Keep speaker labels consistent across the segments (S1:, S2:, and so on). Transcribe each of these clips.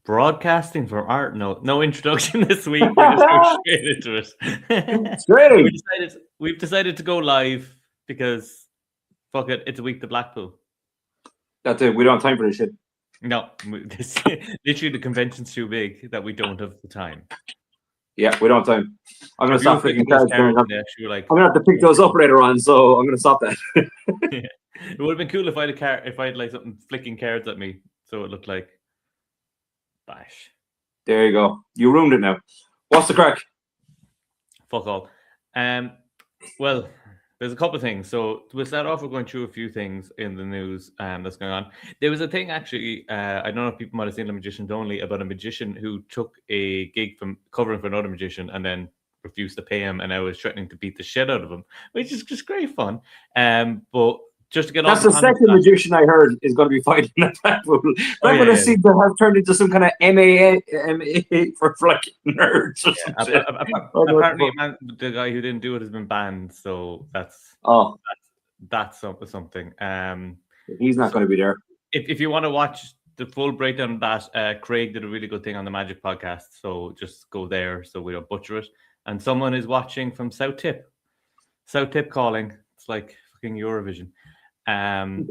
S1: Broadcasting for art. No introduction this week. We're just going straight into it.
S2: Straight.
S1: We've decided to go live because fuck it, it's a week to Blackpool.
S2: That's it. We don't have time for this shit.
S1: No, literally the convention's too big that we don't have the time.
S2: Yeah, we don't have time. I'm gonna stop flicking cards. I'm gonna have to pick those up later on, so I'm gonna stop that.
S1: Yeah. It would have been cool if I had like something flicking cards at me, so it looked like bash.
S2: There you go. You ruined it now. What's the crack?
S1: Fuck all. Well, there's a couple of things. So we'll start off with going through a few things in the news that's going on. There was a thing actually, I don't know if people might have seen The Magicians Only, about a magician who took a gig from covering for another magician and then refused to pay him, and I was threatening to beat the shit out of him, which is just great fun. But just to get
S2: that's the second magician I heard is going to be fighting at Blackpool. Blackpool seems to have turned into some kind of MA for like nerds or something.
S1: Apparently, the guy who didn't do it has been banned, so that's something.
S2: He's not going to be there.
S1: If you want to watch the full breakdown of that, Craig did a really good thing on the Magic podcast, so just go there so we don't butcher it. And someone is watching from South Tip calling. It's like fucking Eurovision.
S2: We're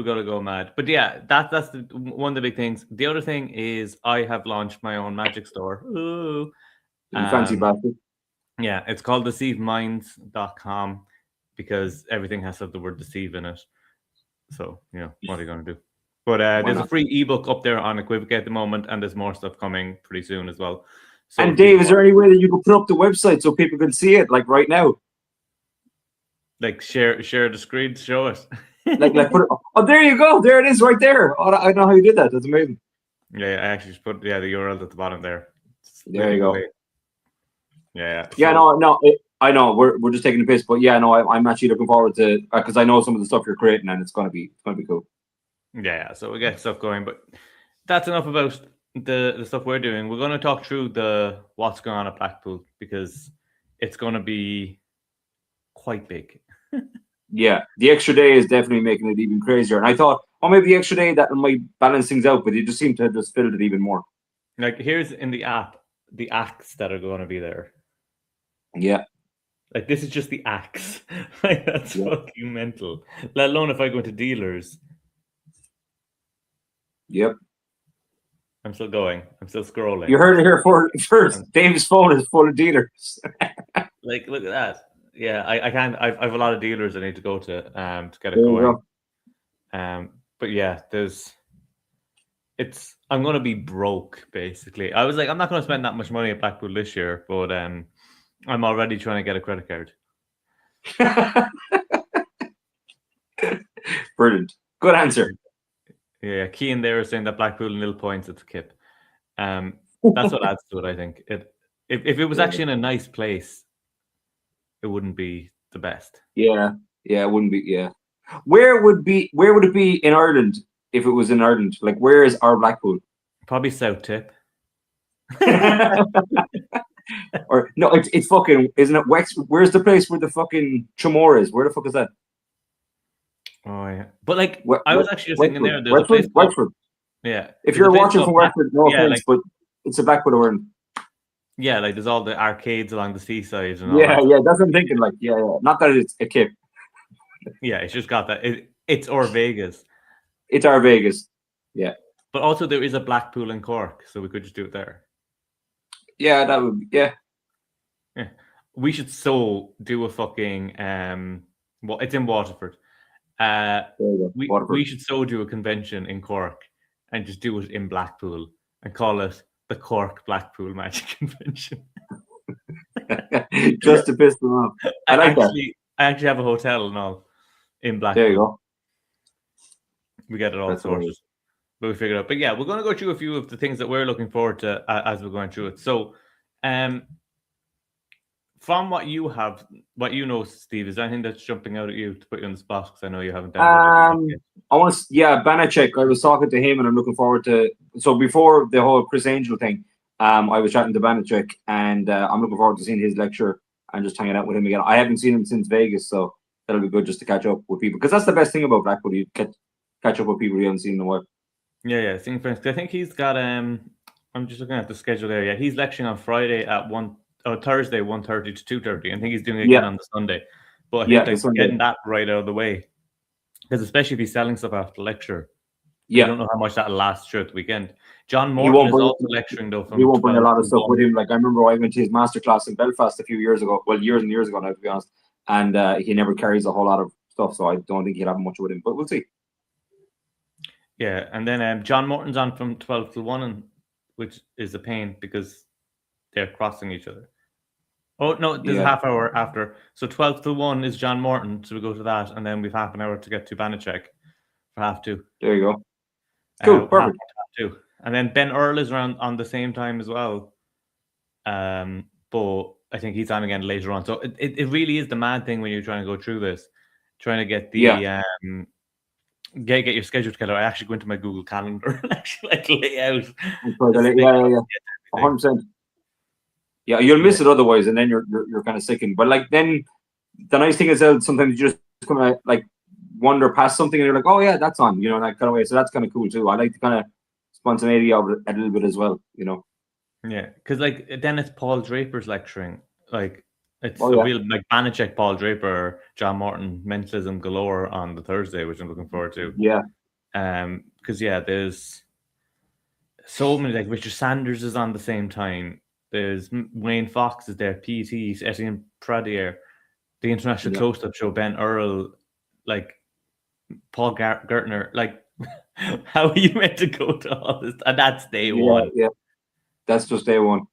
S1: gonna go mad, but yeah, that's one of the big things. The other thing is I have launched my own magic store. Ooh,
S2: fancy bastard.
S1: Yeah, it's called DeceiveMinds.com because everything has to have the word deceive in it. So what are you gonna do? But there's a free ebook up there on Equivocate at the moment, and there's more stuff coming pretty soon as well. So
S2: and Dave, is there any way that you could put up the website so people can see it, like right now?
S1: Like share the screen, show it.
S2: like put it. Oh, there you go. There it is, right there. Oh, I don't know how you did that. That's amazing.
S1: Yeah, I actually just put the URL at the bottom there.
S2: There you go.
S1: Yeah.
S2: Yeah, no. I know we're just taking the piss, but yeah, no, I'm actually looking forward to because I know some of the stuff you're creating, and it's gonna be cool.
S1: Yeah, so we get stuff going, but that's enough about the stuff we're doing. We're going to talk through what's going on at Blackpool because it's going to be quite big.
S2: Yeah, the extra day is definitely making it even crazier. And I thought, maybe the extra day that might balance things out, but it just seemed to have just filled it even more.
S1: Like here's in the app the acts that are going to be there.
S2: Yeah.
S1: Like this is just the acts. Like that's fucking mental. Let alone if I go into dealers.
S2: Yep.
S1: I'm still going. I'm still scrolling.
S2: You heard it here first. Dave's phone is full of dealers.
S1: Like, look at that. Yeah, I can't. I have a lot of dealers I need to go to get it going. But yeah, I'm going to be broke basically. I was like, I'm not going to spend that much money at Blackpool this year, but I'm already trying to get a credit card.
S2: Brilliant. Good answer.
S1: Yeah, Key in there is saying that Blackpool nil points at the Kip. That's what adds to it, I think. If it was actually in a nice place, it wouldn't be the best.
S2: Yeah, it wouldn't be. Yeah, where would it be in Ireland if it was in Ireland? Like, where is our Blackpool?
S1: Probably South Tip.
S2: Or no, it's fucking, isn't it? Where's the place where the fucking Chamor is? Where the fuck is that?
S1: Oh yeah, but like I was actually just thinking there. There's a place
S2: Wexford.
S1: Yeah,
S2: if you're watching from Wexford, no offense, but it's a Blackpool Ireland.
S1: Yeah, like there's all the arcades along the seaside and all
S2: that. Yeah, that's what I'm thinking. Like, yeah. Not that it's a Kip.
S1: Yeah, it's just got that. It's our Vegas.
S2: It's our Vegas. Yeah.
S1: But also there is a Blackpool in Cork, so we could just do it there.
S2: Yeah, that would. Yeah.
S1: We should do a fucking it's in Waterford. We should do a convention in Cork and just do it in Blackpool and call it the Cork Blackpool Magic Convention.
S2: Just to piss them off. I
S1: actually have a hotel and all in Blackpool.
S2: There you go.
S1: We get it all sorted. But we figured out. But yeah, we're going to go through a few of the things that we're looking forward to as we're going through it. So, from what you know, Steve, is there anything that's jumping out at you to put you on the spot? Because I know you haven't done it.
S2: Banachek. I was talking to him, and I'm looking forward to. So before the whole Chris Angel thing, I was chatting to Banachek, and I'm looking forward to seeing his lecture and just hanging out with him again. I haven't seen him since Vegas, so that'll be good just to catch up with people, because that's the best thing about Blackpool. You catch up with people you haven't seen in a while.
S1: Yeah, singing French. I think he's got I'm just looking at the schedule there. Yeah, he's lecturing on Friday at Thursday 1:30 to 2:30. I think he's doing it again on the Sunday. But I think
S2: the
S1: like
S2: Sunday.
S1: getting that right out of the way, because especially if he's selling stuff after lecture, you
S2: Yeah,
S1: don't know how much that'll last throughout the weekend. John
S2: he
S1: Morton
S2: won't
S1: is
S2: bring
S1: also lecturing though
S2: he
S1: from
S2: won't bring a
S1: 12
S2: lot of
S1: to
S2: stuff with
S1: 1.
S2: him. Like I remember I went to his masterclass in Belfast a few years ago. Well, years and years ago now, to be honest. And he never carries a whole lot of stuff, so I don't think he'll have much with him. But we'll see.
S1: Yeah, and then John Morton's on from 12 till 1, which is a pain because they're crossing each other. Oh no, there's a
S2: Yeah,
S1: half hour after. So 12 to 1 is John Morton, so we go to that, and then we've half an hour to get to Banachek for half 2.
S2: there you go. Cool,
S1: Half
S2: perfect.
S1: 2. And then Ben Earl is around on the same time as well. But I think he's on again later on. So it really is the mad thing when you're trying to go through this, trying to get
S2: Yeah,
S1: the get your schedule together. I actually go into my Google Calendar and actually like lay out.
S2: yeah, 100%. Yeah, you'll miss it otherwise, and then you're kind of sickened. But like then, the nice thing is that sometimes you just kind of like wander past something, and you're like, oh yeah, that's on, that kind of way. So that's kind of cool too. I like the kind of spontaneity of it a little bit as well.
S1: Yeah, because like then it's Paul Draper's lecturing. Like it's
S2: Oh
S1: a
S2: yeah,
S1: real like Banachek, Paul Draper, John Morton, mentalism galore on the Thursday, which I'm looking forward to.
S2: yeah,
S1: Because there's so many, like Richard Sanders is on the same time. There's Wayne Fox is there, PT, Etienne Pradier, the International
S2: yeah,
S1: Close-Up Show, Ben Earl, like Paul Gertner. Like, how are you meant to go to all this? And that's day one.
S2: yeah. That's just day one.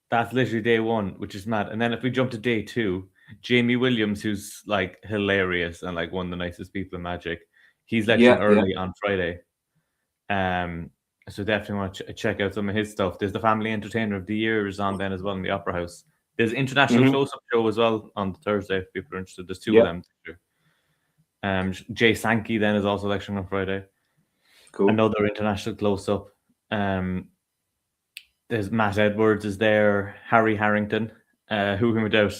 S1: That's literally day one, which is mad. And then if we jump to day 2, Jamie Williams, who's like hilarious and like one of the nicest people in Magic, he's lecturing
S2: Yeah.
S1: early on Friday. So definitely want to check out some of his stuff. There's the Family Entertainer of the Year is on then as well in the Opera House. There's International Close-Up Show as well on the Thursday if people are interested. There's 2 of them. Jay Sankey then is also lecturing on Friday.
S2: Cool.
S1: Another International Close-Up. There's Matt Edwards is there. Harry Harrington, who without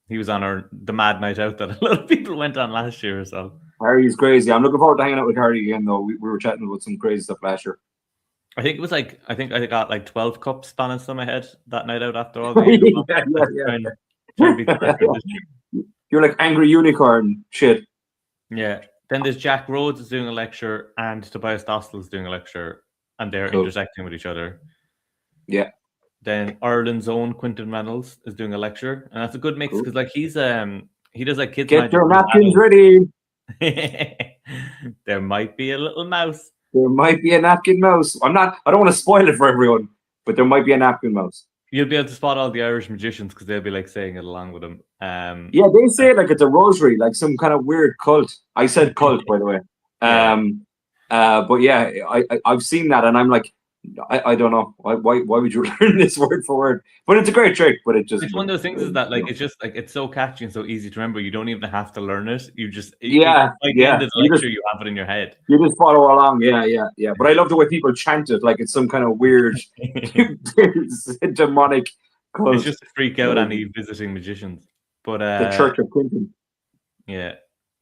S1: he was on the Mad Night Out that a lot of people went on last year or so.
S2: Harry's crazy. I'm looking forward to hanging out with Harry again, though. We were chatting about some crazy stuff last year.
S1: I think it was like I got like 12 cups balanced on my head that night out after all the
S2: You're like angry unicorn shit.
S1: Yeah. Then there's Jack Rhodes is doing a lecture and Tobias Dostal is doing a lecture, and they're intersecting with each other.
S2: Yeah.
S1: Then Ireland's own Quinton Reynolds is doing a lecture, and that's a good mix because like he does like kids.
S2: Get your napkins ready.
S1: There might be a little mouse.
S2: There might be a napkin mouse. I don't want to spoil it for everyone, but there might be a napkin mouse.
S1: You'll be able to spot all the Irish magicians because they'll be like saying it along with them.
S2: Yeah, they say it like it's a rosary, like some kind of weird cult. I said cult, by the way. But yeah, I've seen that, and I'm like, I don't know why would you learn this word for word? But it's a great trick. But it's one
S1: of those things is that like it's just like it's so catchy and so easy to remember. You don't even have to learn it. You just
S2: by the
S1: end of the lecture you have it in your head.
S2: You just follow along. Yeah. But I love the way people chant it like it's some kind of weird demonic cult.
S1: It's just to freak out any visiting magicians. But
S2: the Church of Quinton.
S1: Yeah,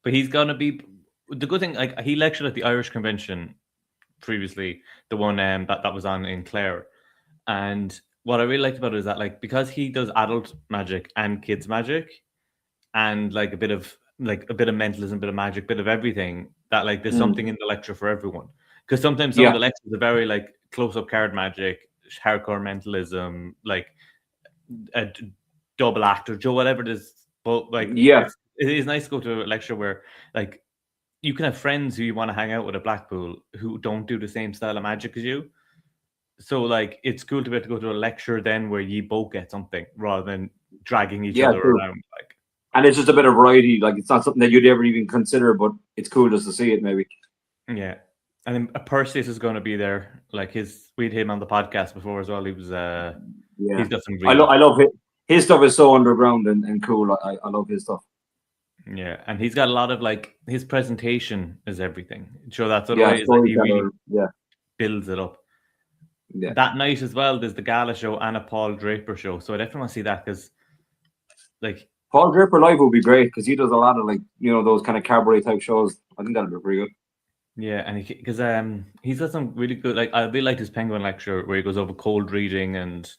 S1: but he's gonna be the good thing. Like he lectured at the Irish Convention previously, the one that was on in Clare, and what I really liked about it is that like because he does adult magic and kids magic, and like a bit of mentalism, a bit of magic, a bit of everything, that like there's something in the lecture for everyone. Because sometimes some of the lectures are very like close-up card magic, hardcore mentalism, like a double act or whatever it is. But like it is nice to go to a lecture where like you can have friends who you want to hang out with at Blackpool who don't do the same style of magic as you. So like it's cool to be able to go to a lecture then where you both get something rather than dragging each other around. Like,
S2: and it's just a bit of variety. Like it's not something that you'd ever even consider, but it's cool just to see it maybe.
S1: Yeah. And then Perseus is going to be there. Like we had him on the podcast before as well. He was he's got some
S2: I love it. His stuff is so underground and cool. I love his stuff.
S1: Yeah, and he's got a lot of like his presentation is everything. Sure, that's what it is. Like, he really builds it up. Yeah. That night as well, there's the gala show and a Paul Draper show. So I definitely want to see that because, like,
S2: Paul Draper live would be great because he does a lot of like those kind of cabaret type shows. I think that'd be pretty good.
S1: Yeah, and because he's got some really good, like I really like his Penguin lecture where he goes over cold reading and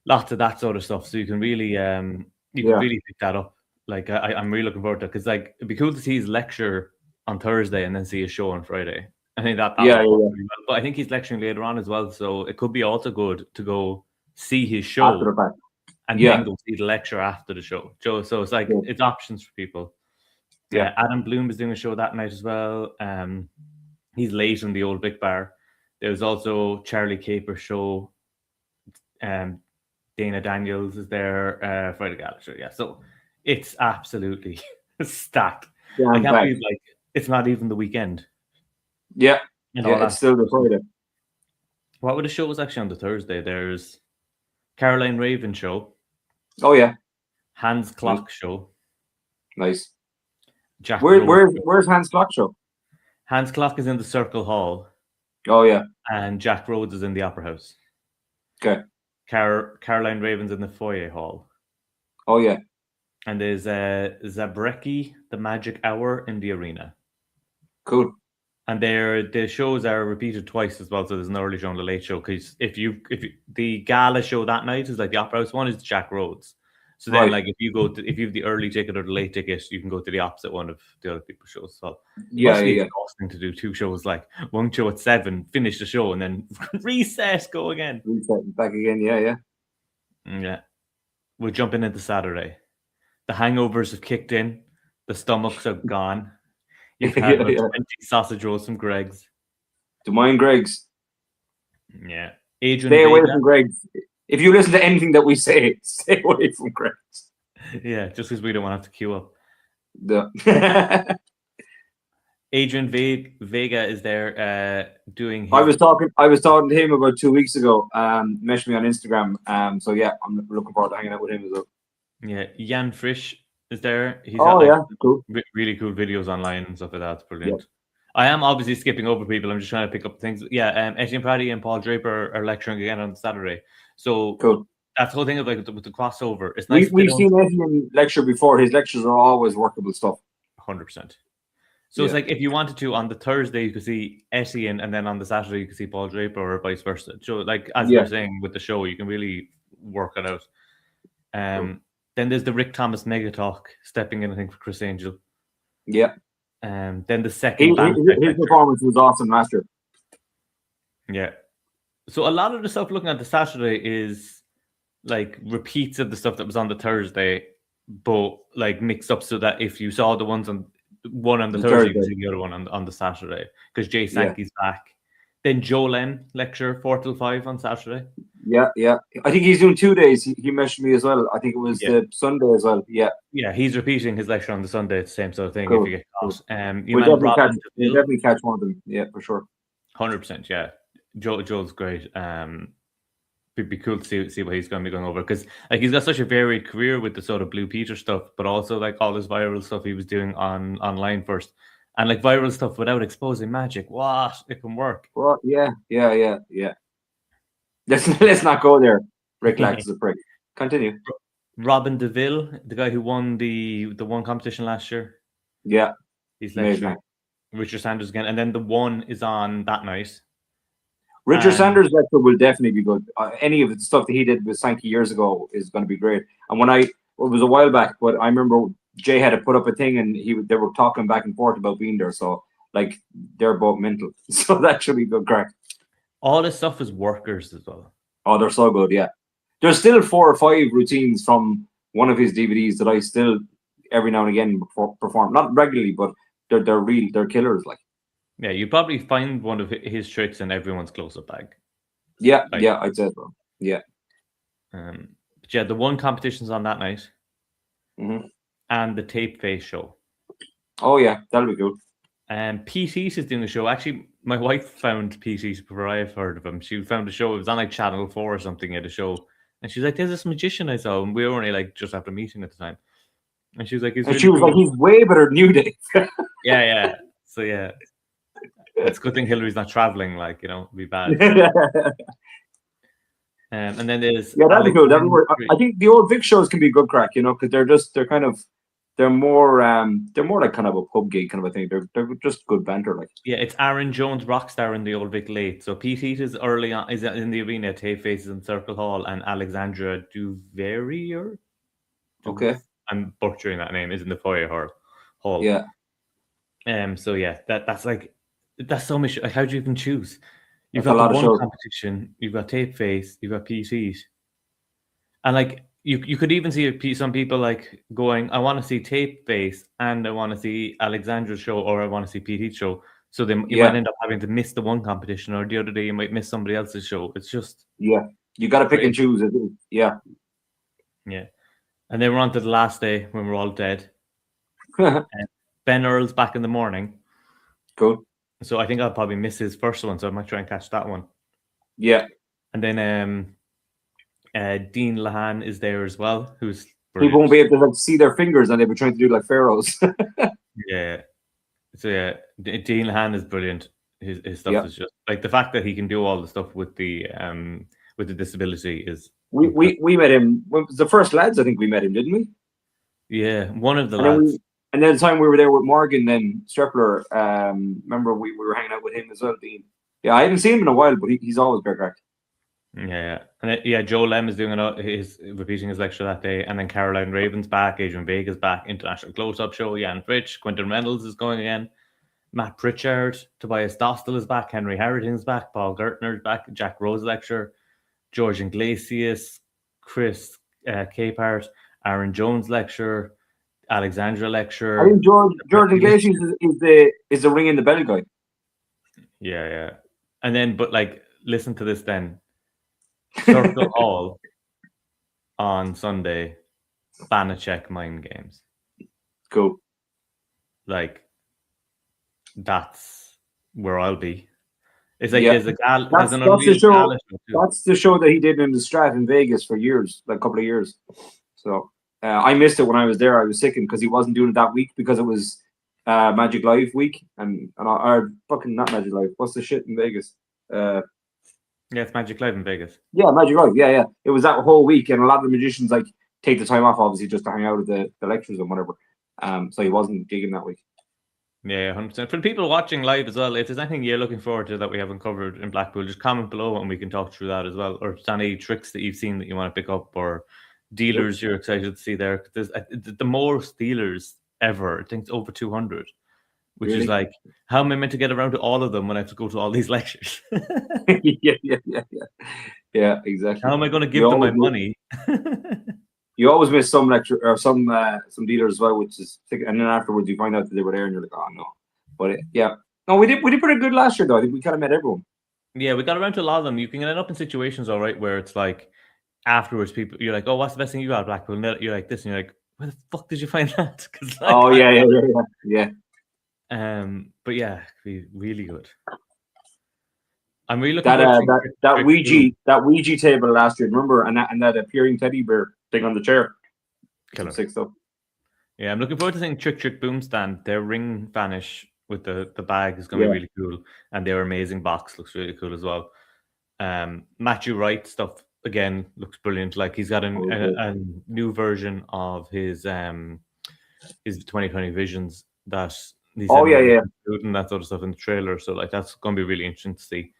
S1: lots of that sort of stuff. So you can really you can
S2: Yeah,
S1: really pick that up. Like I'm really looking forward to it because like it'd be cool to see his lecture on Thursday and then see his show on Friday. I think that
S2: yeah,
S1: would work
S2: yeah,
S1: really well. But I think he's lecturing later on as well, so it could be also good to go see his
S2: yeah. After
S1: show
S2: the fact.
S1: and then
S2: Yeah,
S1: go see the lecture after the show. So it's like
S2: yeah,
S1: it's options for people.
S2: yeah.
S1: Adam Bloom is doing a show that night as well. He's late in the old Vic Bar. There's also Charlie Caper's show. Um, Dana Daniels is there for the gala show. Yeah, so it's absolutely stacked. I
S2: Jam
S1: can't
S2: packed.
S1: believe like it's not even the weekend
S2: Yeah,
S1: and
S2: yeah.
S1: all
S2: It's
S1: that.
S2: still the Friday.
S1: What were the shows actually on the Thursday? There's Caroline Raven show,
S2: Oh yeah,
S1: Hans
S2: nice,
S1: Clock show,
S2: nice.
S1: Jack Rose show.
S2: Where's Hans Clock show?
S1: Hans Clock is in the Circle Hall,
S2: Oh yeah,
S1: and Jack Rhodes is in the Opera House.
S2: okay.
S1: Caroline Raven's in the Foyer Hall.
S2: Oh yeah,
S1: And there's Zabrecki, the Magic Hour in the Arena.
S2: cool.
S1: And the shows are repeated twice as well. So there's an early show and a late show. Because if you the gala show that night is like the Opera House one is Jack Rhodes. So then
S2: Right.
S1: like if you have the early ticket or the late ticket, you can go to the opposite one of the other people's shows. So
S2: Yeah,
S1: must be
S2: yeah,
S1: exhausting to do two shows, like one show at 7, finish the show, and then reset, go again.
S2: Reset back again. Yeah, yeah.
S1: Yeah. We're jumping into Saturday. The hangovers have kicked in. The stomachs are gone. You've had
S2: Yeah,
S1: about
S2: yeah.
S1: 20 sausage rolls from Greg's.
S2: To mind Greg's.
S1: Yeah. Adrian
S2: Stay away
S1: Vega.
S2: from Greg's. If you listen to anything that we say, stay away from Greg's.
S1: Yeah, just because we don't want to have to queue up.
S2: The
S1: Adrian Vega is there doing his...
S2: I was talking to him about 2 weeks ago. Messaged me on Instagram. So yeah, I'm looking forward to hanging out with him as well.
S1: Yeah, Jan Frisch is there. He's
S2: Oh
S1: got
S2: yeah, cool.
S1: really cool videos online and stuff like that. It's brilliant.
S2: Yeah.
S1: I am obviously skipping over people. I'm just trying to pick up things. Yeah, Etienne Pratty and Paul Draper are lecturing again on Saturday. So
S2: Cool.
S1: that's the whole thing of like with the crossover. It's nice.
S2: We've seen Etienne lecture before. His lectures are always workable stuff.
S1: 100%. So it's like if you wanted to on the Thursday you could see Etienne, and then on the Saturday you could see Paul Draper, or vice versa. So like as we're saying with the show, you can really work it out. Then there's the Rick Thomas Mega Talk stepping in, I think, for Chris Angel.
S2: Yeah.
S1: Then the second
S2: his performance was awesome last year.
S1: Yeah. So a lot of the stuff looking at the Saturday is like repeats of the stuff that was on the Thursday, but like mixed up so that if you saw the ones on the Thursday, you can see the other one on the Saturday, because Jay Sankey's back. Then Joe Len lecture 4 till 5 on Saturday.
S2: Yeah. I think he's doing 2 days. He messaged me as well. I think it was the Sunday as well. Yeah.
S1: Yeah, he's repeating his lecture on the Sunday. It's the same sort of thing.
S2: Cool.
S1: If you get caught,
S2: We'll definitely catch one of them. Yeah, for sure.
S1: 100%. Yeah, Joel's great. It'd be cool to see what he's going to be going over, because like he's got such a varied career with the sort of Blue Peter stuff, but also like all this viral stuff he was doing online first, and like viral stuff without exposing magic. What it can work.
S2: Well, yeah. Let's not go there. Rick Lax is a prick. Continue.
S1: Robin DeVille, the guy who won the one competition last year.
S2: Yeah,
S1: he's lecturing. Richard Sanders again, and then the one is on that night.
S2: Richard Sanders' lecture will definitely be good. Any of the stuff that he did with Sankey years ago is going to be great. And it was a while back, but I remember Jay had to put up a thing, and they were talking back and forth about being there. So like they're both mental, so that should be good crack.
S1: All this stuff is workers as well.
S2: Oh, they're so good. Yeah, there's still 4 or 5 routines from one of his DVDs that I still every now and again perform, not regularly, but they're killers. Like.
S1: Yeah, you probably find one of his tricks in everyone's close-up bag.
S2: Yeah, I'd say so. Yeah.
S1: But yeah, the one competition's on that night, and the Tape Face show.
S2: Oh yeah, that'll be good.
S1: Pete East is doing a show. Actually, my wife found Pete East before I've heard of him. She found a show. It was on like Channel 4 or something at a show, and she's like, "There's this magician I saw," and we were only like just after meeting at the time. And she was like,
S2: "She was like, he's way better than you did."
S1: Yeah. So yeah. It's a good thing Hillary's not traveling, like, it'd be bad. And then there's
S2: that'd be cool. That'd work. I think the old Vic shows can be good crack, because they're they're more like kind of a pub gig kind of a thing. They're just good banter, like.
S1: Yeah, it's Aaron Jones, Rockstar in the Old Vic Late. So Pete Heat is early on, is in the arena. Tape Faces in Circle Hall, and Alexandra Duverier.
S2: Okay.
S1: I'm butchering that name. Is in the foyer hall.
S2: Yeah.
S1: So yeah, that's like that's so much. Like, how do you even choose? You've
S2: That's
S1: got
S2: a
S1: the
S2: lot of
S1: one
S2: shows.
S1: competition. You've got Tape Face. You've got Pete Heat. And like you could even see some people like going, I want to see Tape Face and I want to see Alexandra's show or I want to see PT's show. So then you might end up having to miss the one competition, or the other day you might miss somebody else's show. It's just
S2: you got to pick and choose. Yeah.
S1: And then we're on to the last day when we're all dead. Ben Earl's back in the morning.
S2: Cool.
S1: So I think I'll probably miss his first one, so I might try and catch that one.
S2: Yeah.
S1: And then Dean Lahan is there as well, who's
S2: brilliant. People won't be able to like see their fingers, and they'll be trying to do like pharaohs.
S1: Yeah. So yeah, Dean Lahan is brilliant. His stuff is just like the fact that he can do all the stuff with the disability is.
S2: We met him. Well, it was the first lads. I think we met him, didn't we?
S1: Yeah, one of the lads.
S2: And then the time we were there with Morgan, then Strepler. Remember we were hanging out with him as well, Dean. Yeah, I haven't seen him in a while, but he's always great crack.
S1: Yeah, and Joe Lem is doing repeating his lecture that day, and then Caroline Raven's back, Adrian Vega's back, International Close-Up Show, Jan Fritsch, Quentin Reynolds is going again, Matt Pritchard, Tobias Dostal is back, Henry Harrington's back, Paul Gertner's back, Jack Rose lecture, George Iglesias, Chris Capehart, Aaron Jones lecture, Alexandra lecture.
S2: I think George Iglesias is the ring in the bell guy.
S1: Yeah, and then but like listen to this then. Circle Hall on Sunday, Banachek Mind Games.
S2: Cool.
S1: Like, that's where I'll be. It's like there's the show.
S2: That's the show that he did in the Strat in Vegas for years, like a couple of years. So I missed it when I was there. I was sickened because he wasn't doing it that week because it was Magic Live week and I fucking not Magic Live. What's the shit in Vegas?
S1: Yeah, it's Magic Live in Vegas.
S2: Yeah, Magic Live. Yeah. It was that whole week, and a lot of the magicians like take the time off, obviously, just to hang out at the lectures and whatever. So he wasn't gigging that week.
S1: Yeah, 100%. For the people watching live as well, if there's anything you're looking forward to that we haven't covered in Blackpool, just comment below and we can talk through that as well. Or any tricks that you've seen that you want to pick up, or dealers you're excited to see there. There's the most dealers ever. I think it's over 200. Which is like, how am I meant to get around to all of them when I have to go to all these lectures?
S2: Yeah, exactly.
S1: How am I going to give them my money?
S2: You always miss some lecture or some dealers as well, which is, and then afterwards you find out that they were there, and you're like, oh no. But no, we did pretty good last year though. I think we kind of met everyone.
S1: Yeah, we got around to a lot of them. You can end up in situations, all right, where it's like afterwards, you're like, oh, what's the best thing you got at Blackpool? And you're like this, and you're like, where the fuck did you find that?
S2: Yeah.
S1: But yeah, it'd be really good. I'm really looking
S2: that Ouija table last year. Remember, and that appearing teddy bear thing on the chair. Sick stuff.
S1: Yeah, I'm looking forward to seeing Trick Boom Stand. Their ring vanish with the bag is going to be really cool, and their amazing box looks really cool as well. Matthew Wright stuff again looks brilliant. Like he's got a new version of his 2020 visions that. And that sort of stuff in the trailer, so like that's going to be really interesting to see.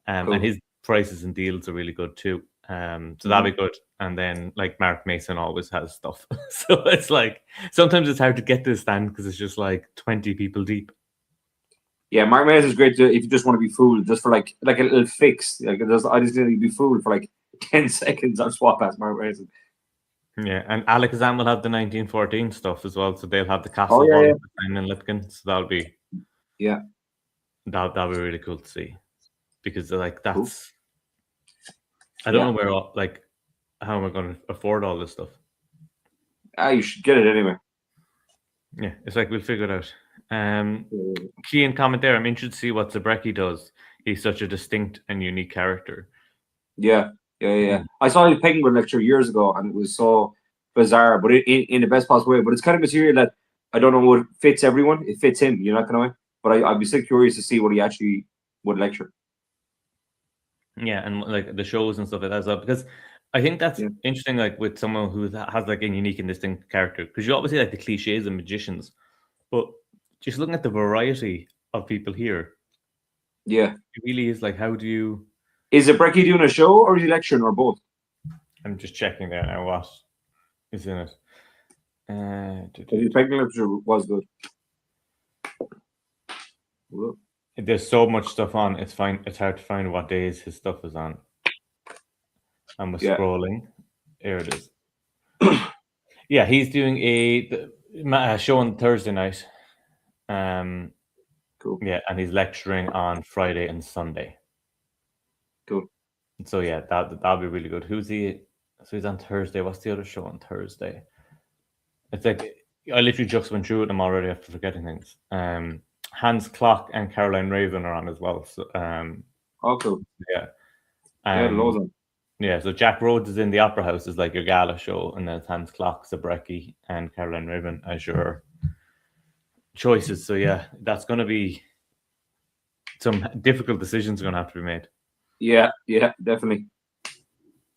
S1: Cool. And his prices and deals are really good too. So that'll be good. And then like Mark Mason always has stuff, so it's like sometimes it's hard to get to the stand because it's just like 20 people deep.
S2: Yeah, Mark Mason is great if you just want to be fooled, just for like a little fix. Like I just need to be fooled for like 10 seconds. I'll swap past Mark Mason.
S1: Yeah, and Alakazam will have the 1914 stuff as well, so they'll have the castle in Lipkin, so that'll be that'll be really cool to see, because like that's cool. I don't know where like how am I going to afford all this stuff?
S2: You should get it anyway.
S1: Yeah, it's like we'll figure it out. Key and comment there. I'm interested to see what Zabrecki does. He's such a distinct and unique character.
S2: Yeah. I saw his Penguin lecture years ago, and it was so bizarre, but in the best possible way. But it's kind of material that I don't know what fits everyone. It fits him, you know, kind of way. But I'd be still curious to see what he actually would lecture.
S1: Yeah, and like the shows and stuff like that as well, because I think that's
S2: Yeah.
S1: interesting, like with someone who has like a unique and distinct character, because you obviously like the cliches of magicians, but just looking at the variety of people here,
S2: Yeah.
S1: it really is like, how do you?
S2: Is it Brecky doing a show or is he lecturing or both?
S1: I'm just checking there now what is in it.
S2: His technical lecture was good. Well,
S1: There's so much stuff on. It's fine. It's hard to find what days his stuff is on. And we're
S2: Yeah.
S1: scrolling. Here it is. Yeah, he's doing a show on Thursday night.
S2: Cool.
S1: Yeah, and he's lecturing on Friday and Sunday.
S2: Cool.
S1: So yeah, that'll be really good. Who's he? So he's on Thursday. What's the other show on Thursday? It's like I literally just went through them already after forgetting things. Hans Clock and Caroline Raven are on as well. So
S2: Oh, cool.
S1: yeah.
S2: Yeah, loads on.
S1: Yeah, so Jack Rhodes is in the Opera House is like your gala show, and then it's Hans Clock, Zabrecki, and Caroline Raven as your choices. So yeah, that's going to be some difficult decisions are going to have to be made.
S2: Yeah, definitely.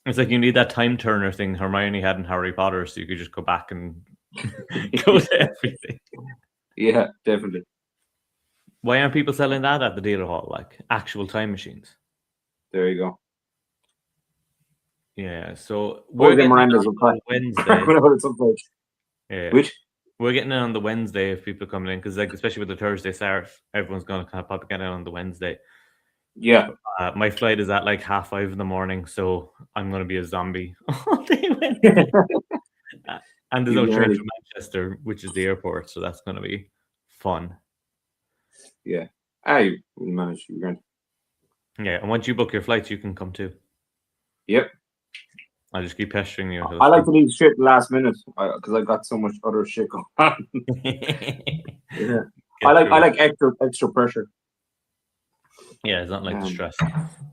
S1: It's like you need that time turner thing Hermione had in Harry Potter, so you could just go back and go to everything.
S2: Yeah, definitely.
S1: Why aren't people selling that at the dealer hall, like actual time machines?
S2: There you go.
S1: Yeah, so we're getting
S2: Miranda's
S1: on Wednesday. Yeah.
S2: Which?
S1: We're getting in on the Wednesday if people are coming in, because like especially with the Thursday start, everyone's going to kind of pop get in on the Wednesday.
S2: Yeah.
S1: My flight is at like 5:30 in the morning, so I'm going to be a zombie all day Wednesday. And there's no train to Manchester, which is the airport, so that's going to be fun.
S2: Yeah. I will manage. You're going.
S1: Yeah, and once you book your flights, you can come too.
S2: Yep.
S1: I'll just keep pestering you.
S2: I like to leave shit last minute because I've got so much other shit going on. Yeah. I like extra pressure.
S1: Yeah, it's not like the stress.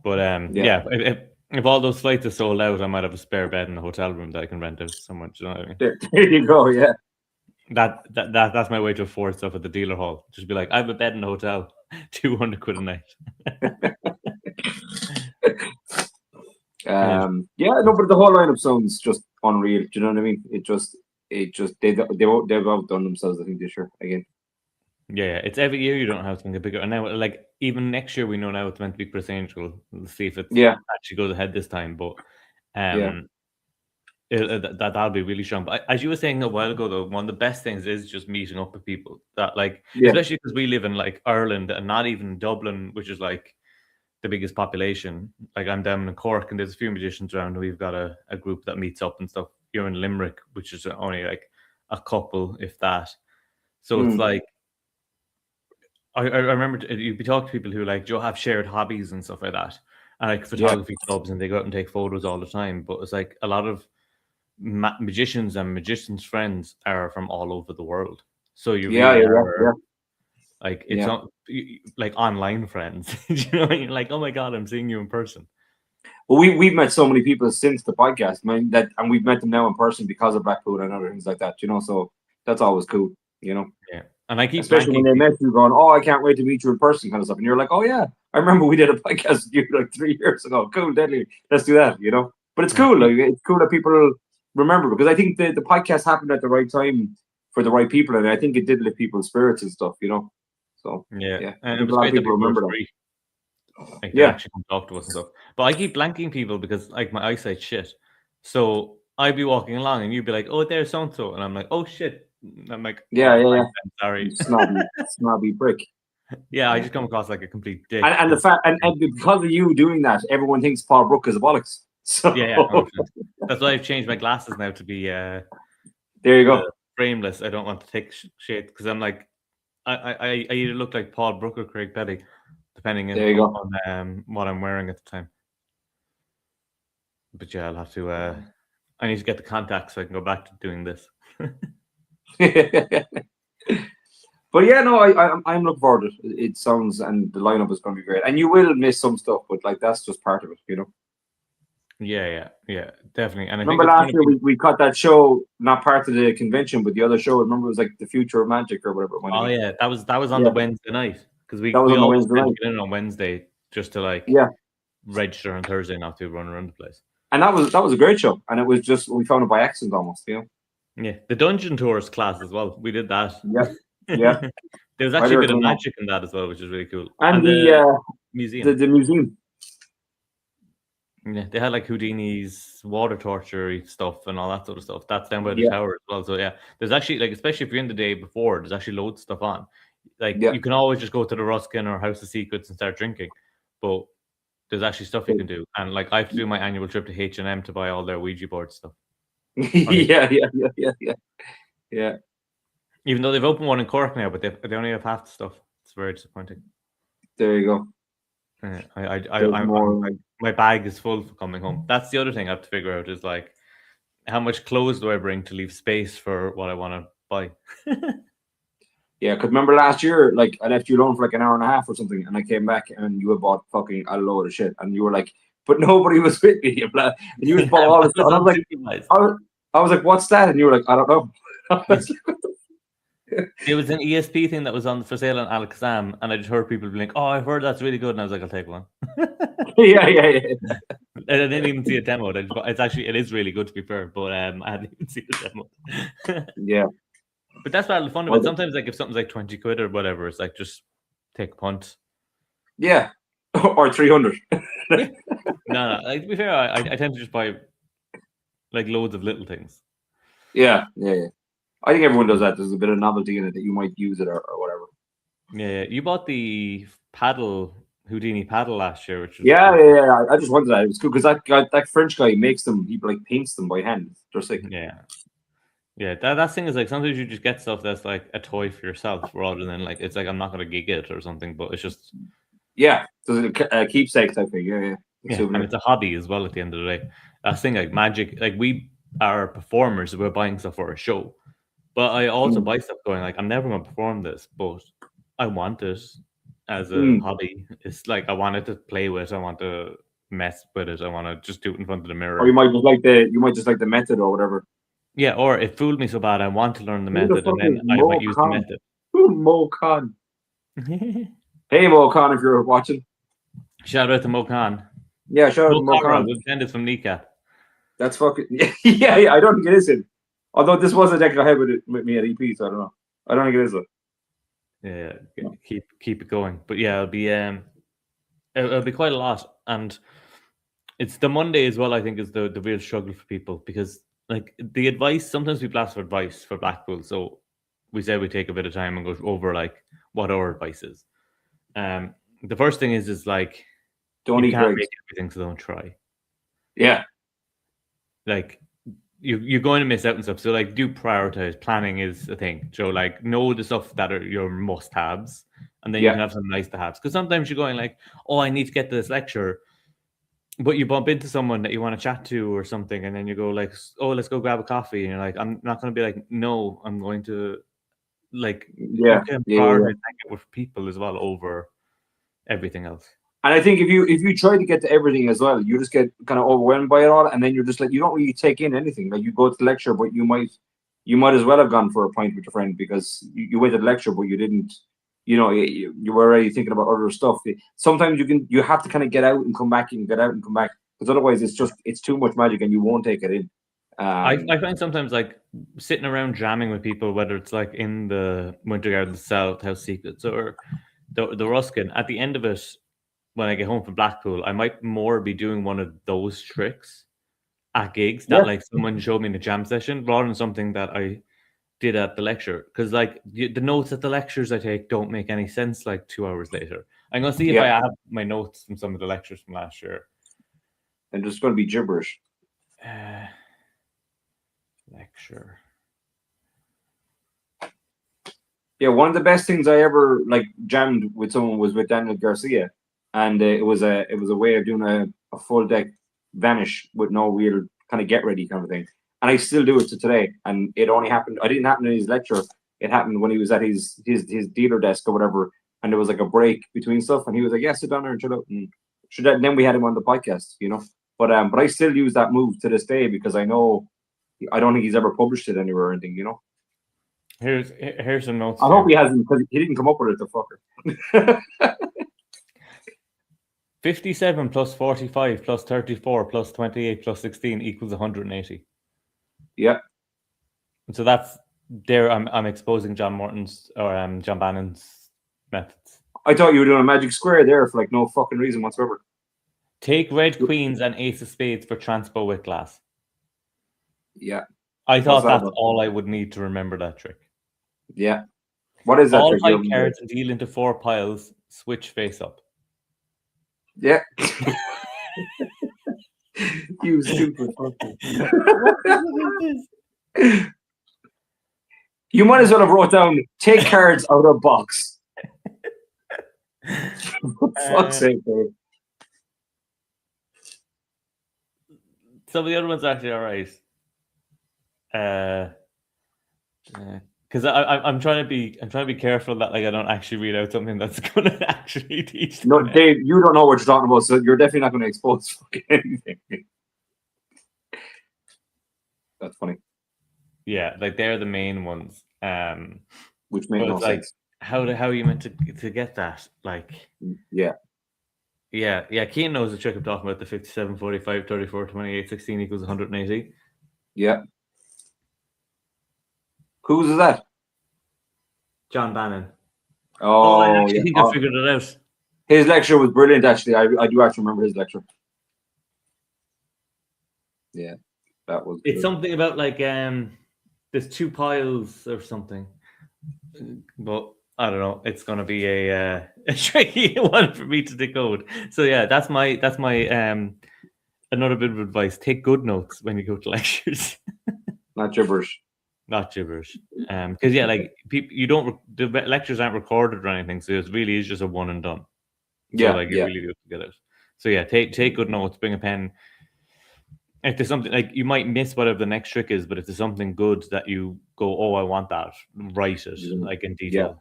S1: But yeah, if all those flights are sold out, I might have a spare bed in the hotel room that I can rent out somewhere. Do you know what I mean?
S2: There you go. Yeah.
S1: That's my way to afford stuff at the dealer hall. Just be like, I have a bed in the hotel, 200 quid a night.
S2: Yeah, no, but the whole lineup sounds just unreal. Do you know what I mean? They've outdone themselves, I think, this year again.
S1: Yeah, it's every year you don't have something bigger. And now, like, even next year, we know now it's meant to be Chris Angel. We'll see if it actually goes ahead this time. But that'll be really strong. But as you were saying a while ago, though, one of the best things is just meeting up with people that, like, especially because we live in like Ireland and not even Dublin, which is like the biggest population. Like I'm down in Cork, and there's a few magicians around. We've got a group that meets up and stuff. You're in Limerick, which is only like a couple, if that. So it's like I remember you'd be talking to people who like have shared hobbies and stuff like that, and like photography clubs, and they go out and take photos all the time. But it's like a lot of magicians and magicians' friends are from all over the world. So you really are. Like it's not like online friends. You know, you're like, oh my god, I'm seeing you in person.
S2: Well, we've met so many people since the podcast, man, and we've met them now in person because of Blackpool and other things like that. You know, so that's always cool. You know.
S1: Yeah, and I keep
S2: especially when they met you, going, "Oh, I can't wait to meet you in person," kind of stuff, and you're like, "Oh yeah, I remember we did a podcast with you like 3 years ago. Cool, deadly. Let's do that." You know, but it's cool. Like, it's cool that people remember because I think the podcast happened at the right time for the right people, and I think it did lift people's spirits and stuff. You know. So
S1: yeah. And it was great that people remember that. Like they actually come talk to us and stuff. But I keep blanking people because like my eyesight's shit. So I'd be walking along and you'd be like, "Oh, there's so and so," and I'm like, "Oh shit!" And I'm like,
S2: "Yeah,
S1: I'm sorry,
S2: snobby prick."
S1: Yeah, I just come across like a complete dick.
S2: And the fact, and because of you doing that, everyone thinks Paul Brook is a bollocks. So
S1: yeah, that's why I've changed my glasses now to be
S2: there you go,
S1: frameless. I don't want to take shit because I'm like. I either look like Paul Brook or Craig Petty, depending on what I'm wearing at the time. But yeah, I'll have to. I need to get the contacts so I can go back to doing this.
S2: But yeah, no, I'm looking forward to it. It sounds and the lineup is going to be great, and you will miss some stuff, but like that's just part of it, you know.
S1: Yeah, definitely. And I
S2: remember last year we cut that show, not part of the convention, but the other show. Remember it was like the Future of Magic or whatever.
S1: Oh yeah, that was on the Wednesday night because we
S2: always
S1: get in on Wednesday just to like register on Thursday, not to run around the place.
S2: And that was a great show. And it was just we found it by accident almost, you know.
S1: Yeah, the dungeon tours class as well. We did that.
S2: Yeah.
S1: There was
S2: I
S1: actually a bit of
S2: recommend that.
S1: magic in that as well, which is really cool.
S2: And
S1: the museum.
S2: the museum.
S1: Yeah, they had like Houdini's water torture stuff and all that sort of stuff. That's down by the tower as well. So yeah, there's actually like, especially if you're in the day before, there's actually loads of stuff on. Like you can always just go to the Ruskin or House of Secrets and start drinking, but there's actually stuff you can do. And like I have to do my annual trip to H&M to buy all their Ouija board stuff.
S2: Yeah.
S1: Even though they've opened one in Cork now, but they only have half the stuff. It's very disappointing.
S2: There you go.
S1: My bag is full for coming home. That's the other thing I have to figure out is like, how much clothes do I bring to leave space for what I want to buy?
S2: Yeah, because remember last year, like I left you alone for like an hour and a half or something, and I came back and you had bought fucking a load of shit, and you were like, "But nobody was with me." And you just bought all this stuff. I was like, "What's that?" And you were like, "I don't know."
S1: It was an ESP thing that was on for sale on Alakazam, and I just heard people be like, "Oh, I've heard that's really good," and I was like, "I'll take one."
S2: Yeah.
S1: And I didn't even see a demo. It is really good to be fair, but I hadn't even seen the demo.
S2: Yeah.
S1: But that's part of the fun of it. Sometimes, like if something's like 20 quid or whatever, it's like just take a punt.
S2: Yeah, or 300.
S1: No. Like, to be fair, I tend to just buy like loads of little things.
S2: Yeah. I think everyone does that. There's a bit of novelty in it that you might use it or whatever.
S1: Yeah. You bought the Houdini paddle last year, which was
S2: yeah. I just wanted that. It was cool because that French guy makes them. He like paints them by hand. They're sick.
S1: Yeah, that thing is like sometimes you just get stuff that's like a toy for yourself rather than like it's like I'm not gonna gig it or something, but it's just
S2: so a keepsake type thing. Yeah.
S1: And it's a hobby as well at the end of the day. That thing like magic, like we are performers, we're buying stuff for a show, but I also buy stuff going like I'm never gonna perform this, but I want it as a hobby. It's like I wanted to play with, I want to mess with it, I want to just do it in front of the mirror.
S2: Or you might just like the method or whatever.
S1: Yeah, or it fooled me so bad I want to learn the method and then I might use the method.
S2: Mo Khan. Hey Mo Khan, if you're watching.
S1: Shout out to Mo Khan.
S2: Yeah, shout out to Mo Khan.
S1: We've sent it from Kneecap.
S2: That's fucking yeah. I don't think it is him. Although this was a deck I had with me at EP, so I don't know. I don't think it is though.
S1: Yeah, keep it going. But yeah, it'll be quite a lot, and it's the Monday as well. I think is the real struggle for people because like the advice. Sometimes people ask for advice for Blackpool, so we say we take a bit of time and go over like what our advice is. The first thing is like
S2: don't eat grapes.
S1: Make everything, so don't try.
S2: Yeah,
S1: like you're going to miss out and stuff. So like, do prioritize. Planning is a thing. So like, know the stuff that are your must-haves, and then you can have some nice-to-haves. Because sometimes you're going like, oh, I need to get to this lecture, but you bump into someone that you want to chat to or something, and then you go like, oh, let's go grab a coffee, and you're like, I'm not going to be like, no, I'm going to like, prioritize it with people as well over everything else.
S2: And I think if you try to get to everything as well, you just get kind of overwhelmed by it all, and then you're just like you don't really take in anything. Like you go to the lecture, but you might as well have gone for a pint with your friend because you went to the lecture, but you didn't. You know, you were already thinking about other stuff. Sometimes you have to kind of get out and come back and get out and come back because otherwise it's too much magic and you won't take it in.
S1: I find sometimes like sitting around jamming with people, whether it's like in the Winter Garden South, House Secrets, or the Ruskin. At the end of it, when I get home from Blackpool, I might more be doing one of those tricks at gigs that like someone showed me in the jam session rather than something that I did at the lecture. Because like the notes at the lectures I take don't make any sense like 2 hours later. I'm going to see if I have my notes from some of the lectures from last year.
S2: And just going to be gibberish.
S1: Lecture.
S2: Yeah, one of the best things I ever like jammed with someone was with Daniel Garcia. And it was a way of doing a full deck vanish with no real kind of get ready kind of thing. And I still do it to today. And it only happened. I didn't happen in his lecture. It happened when he was at his dealer desk or whatever. And there was like a break between stuff. And he was like, "Yeah, sit down there and chill out." And then we had him on the podcast, you know. But I still use that move to this day because I know I don't think he's ever published it anywhere or anything, you know.
S1: Here's some notes.
S2: I hope he hasn't because he didn't come up with it, the fucker.
S1: 57 plus 45 plus 34 plus 28 plus 16 equals 180.
S2: Yeah.
S1: And so that's there. I'm exposing John Morton's or John Bannon's methods.
S2: I thought you were doing a magic square there for like no fucking reason whatsoever.
S1: Take red queens and ace of spades for transpo with glass.
S2: Yeah.
S1: I thought
S2: What's that
S1: that's
S2: about?
S1: all I would need to remember that trick.
S2: Yeah. What is that
S1: All
S2: trick?
S1: 5 cards deal into 4 piles, switch face up.
S2: Yeah. You stupid fucker. You might as well have wrote down take cards out of box. For fuck's sake, dude.
S1: Some of the other ones are actually all right. Because I'm trying to be careful that like I don't actually read out something that's going to actually teach.
S2: No, Dave, you don't know what you're talking about, so you're definitely not going to expose fucking anything. That's funny.
S1: Yeah, like they're the main ones.
S2: Which make no
S1: like,
S2: sense.
S1: How are you meant to get that? Like,
S2: yeah.
S1: Keane knows the trick I'm talking about. The 57, 45, 34, 28, 16 equals 180.
S2: Yeah. Whose is that?
S1: John Bannon.
S2: Oh,
S1: I actually think I figured it out.
S2: His lecture was brilliant, actually. I do actually remember his lecture. Yeah, that was.
S1: It's something about like there's 2 piles or something, but I don't know. It's gonna be a tricky one for me to decode. So yeah, that's my another bit of advice: take good notes when you go to lectures.
S2: Not gibberish.
S1: Not gibberish. Because like people, the lectures aren't recorded or anything, so it really is just a one and done. So you really do get it. So yeah, take good notes. Bring a pen. If there's something like you might miss whatever the next trick is, but if there's something good that you go, oh, I want that, write it like in detail.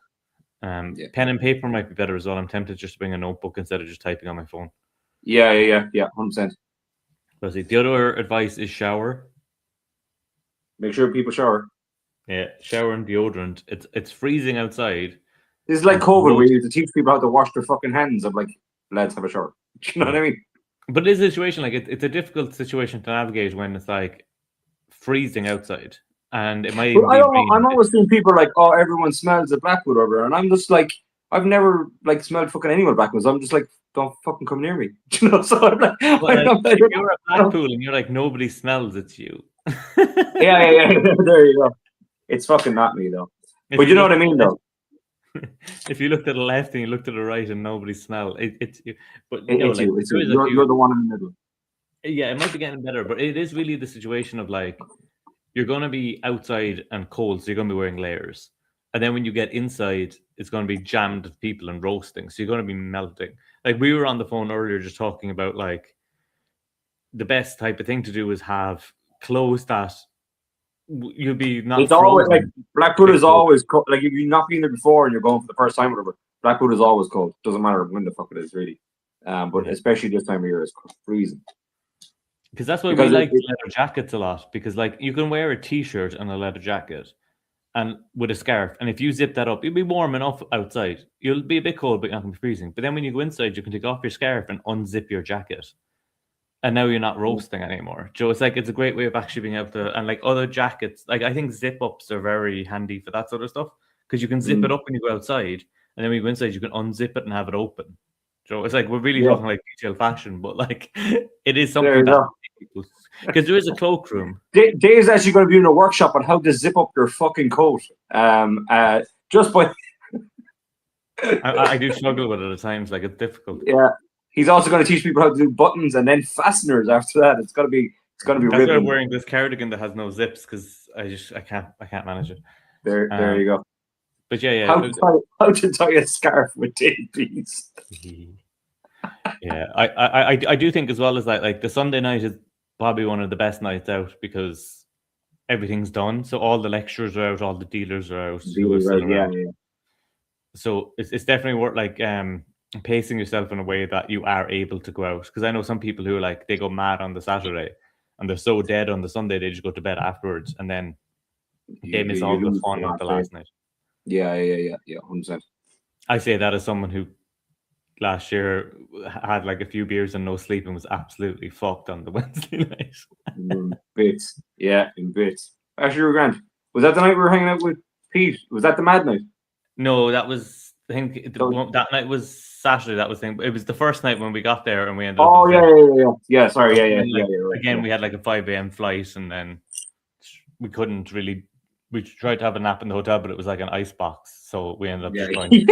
S1: Pen and paper might be better as well. I'm tempted just to bring a notebook instead of just typing on my phone.
S2: Yeah, 100%.
S1: Let's see. The other advice is shower.
S2: Make sure people shower.
S1: Yeah, shower and deodorant. It's freezing outside.
S2: This is like COVID, where you have to teach people how to wash their fucking hands. I'm like, lads, have a shower. Do you know what I mean?
S1: But it is a situation like it's a difficult situation to navigate when it's like freezing outside, and it might.
S2: I'm always seeing people like, oh, everyone smells at Blackpool over, and I'm just like, I've never like smelled fucking anyone at Blackpool. So I'm just like, don't fucking come near me. You know, so I'm like,
S1: if you're at Blackpool and you're like nobody smells, it's you.
S2: yeah. There you go. It's fucking not me though. But you know what I mean, though.
S1: If you looked to the left and you looked to the right and nobody smelled, it's you. But
S2: it's you. It's you. You're the one in the middle.
S1: Yeah, it might be getting better, but it is really the situation of like you're going to be outside and cold, so you're going to be wearing layers. And then when you get inside, it's going to be jammed with people and roasting, so you're going to be melting. Like we were on the phone earlier just talking about like the best type of thing to do is have clothes that you'll be not.
S2: It's always like Blackpool is always cold. Like if you've not been there before and you're going for the first time, whatever. Blackpool is always cold. Doesn't matter when the fuck it is, really. But especially this time of year, it's freezing.
S1: Because that's why we like leather jackets a lot. Because like you can wear a t-shirt and a leather jacket, and with a scarf, and if you zip that up, you'll be warm enough outside. You'll be a bit cold, but you're not going to be freezing. But then when you go inside, you can take off your scarf and unzip your jacket. And now you're not roasting anymore. So it's like it's a great way of actually being able to, and like other jackets, like I think zip ups are very handy for that sort of stuff because you can zip it up when you go outside, and then when you go inside, you can unzip it and have it open. So it's like we're really talking like detailed fashion, but like it is something that because there is a cloakroom.
S2: Dave's actually going to be in a workshop on how to zip up your fucking coat. Just by
S1: I do struggle with it at times. Like it's difficult.
S2: Yeah. He's also going to teach people how to do buttons and then fasteners after that. It's going to be
S1: That's why I'm wearing this cardigan that has no zips because I can't manage it.
S2: There you go.
S1: But yeah.
S2: How to tie a scarf with tapees.
S1: Yeah, I do think as well as that, like the Sunday night is probably one of the best nights out because everything's done. So all the lecturers are out, all the dealers are out.
S2: Yeah.
S1: So it's definitely worth like pacing yourself in a way that you are able to go out. Because I know some people who like they go mad on the Saturday and they're so dead on the Sunday they just go to bed afterwards and then they miss all the fun of the last night.
S2: Yeah, 100%.
S1: I say that as someone who last year had like a few beers and no sleep and was absolutely fucked on the Wednesday night.
S2: In bits. Yeah, in bits. Actually, we're grand. Was that the night we were hanging out with Pete? Was that the mad night?
S1: No, that was I think
S2: So-
S1: that night was Saturday. That was thing. It was the first night when we got there and we ended up.
S2: Oh yeah. Yeah. Sorry,
S1: And then, like,
S2: right.
S1: again,
S2: Yeah.
S1: we had like a 5 a.m. flight, and then we couldn't really. We tried to have a nap in the hotel, but it was like an ice box, so we ended up just going.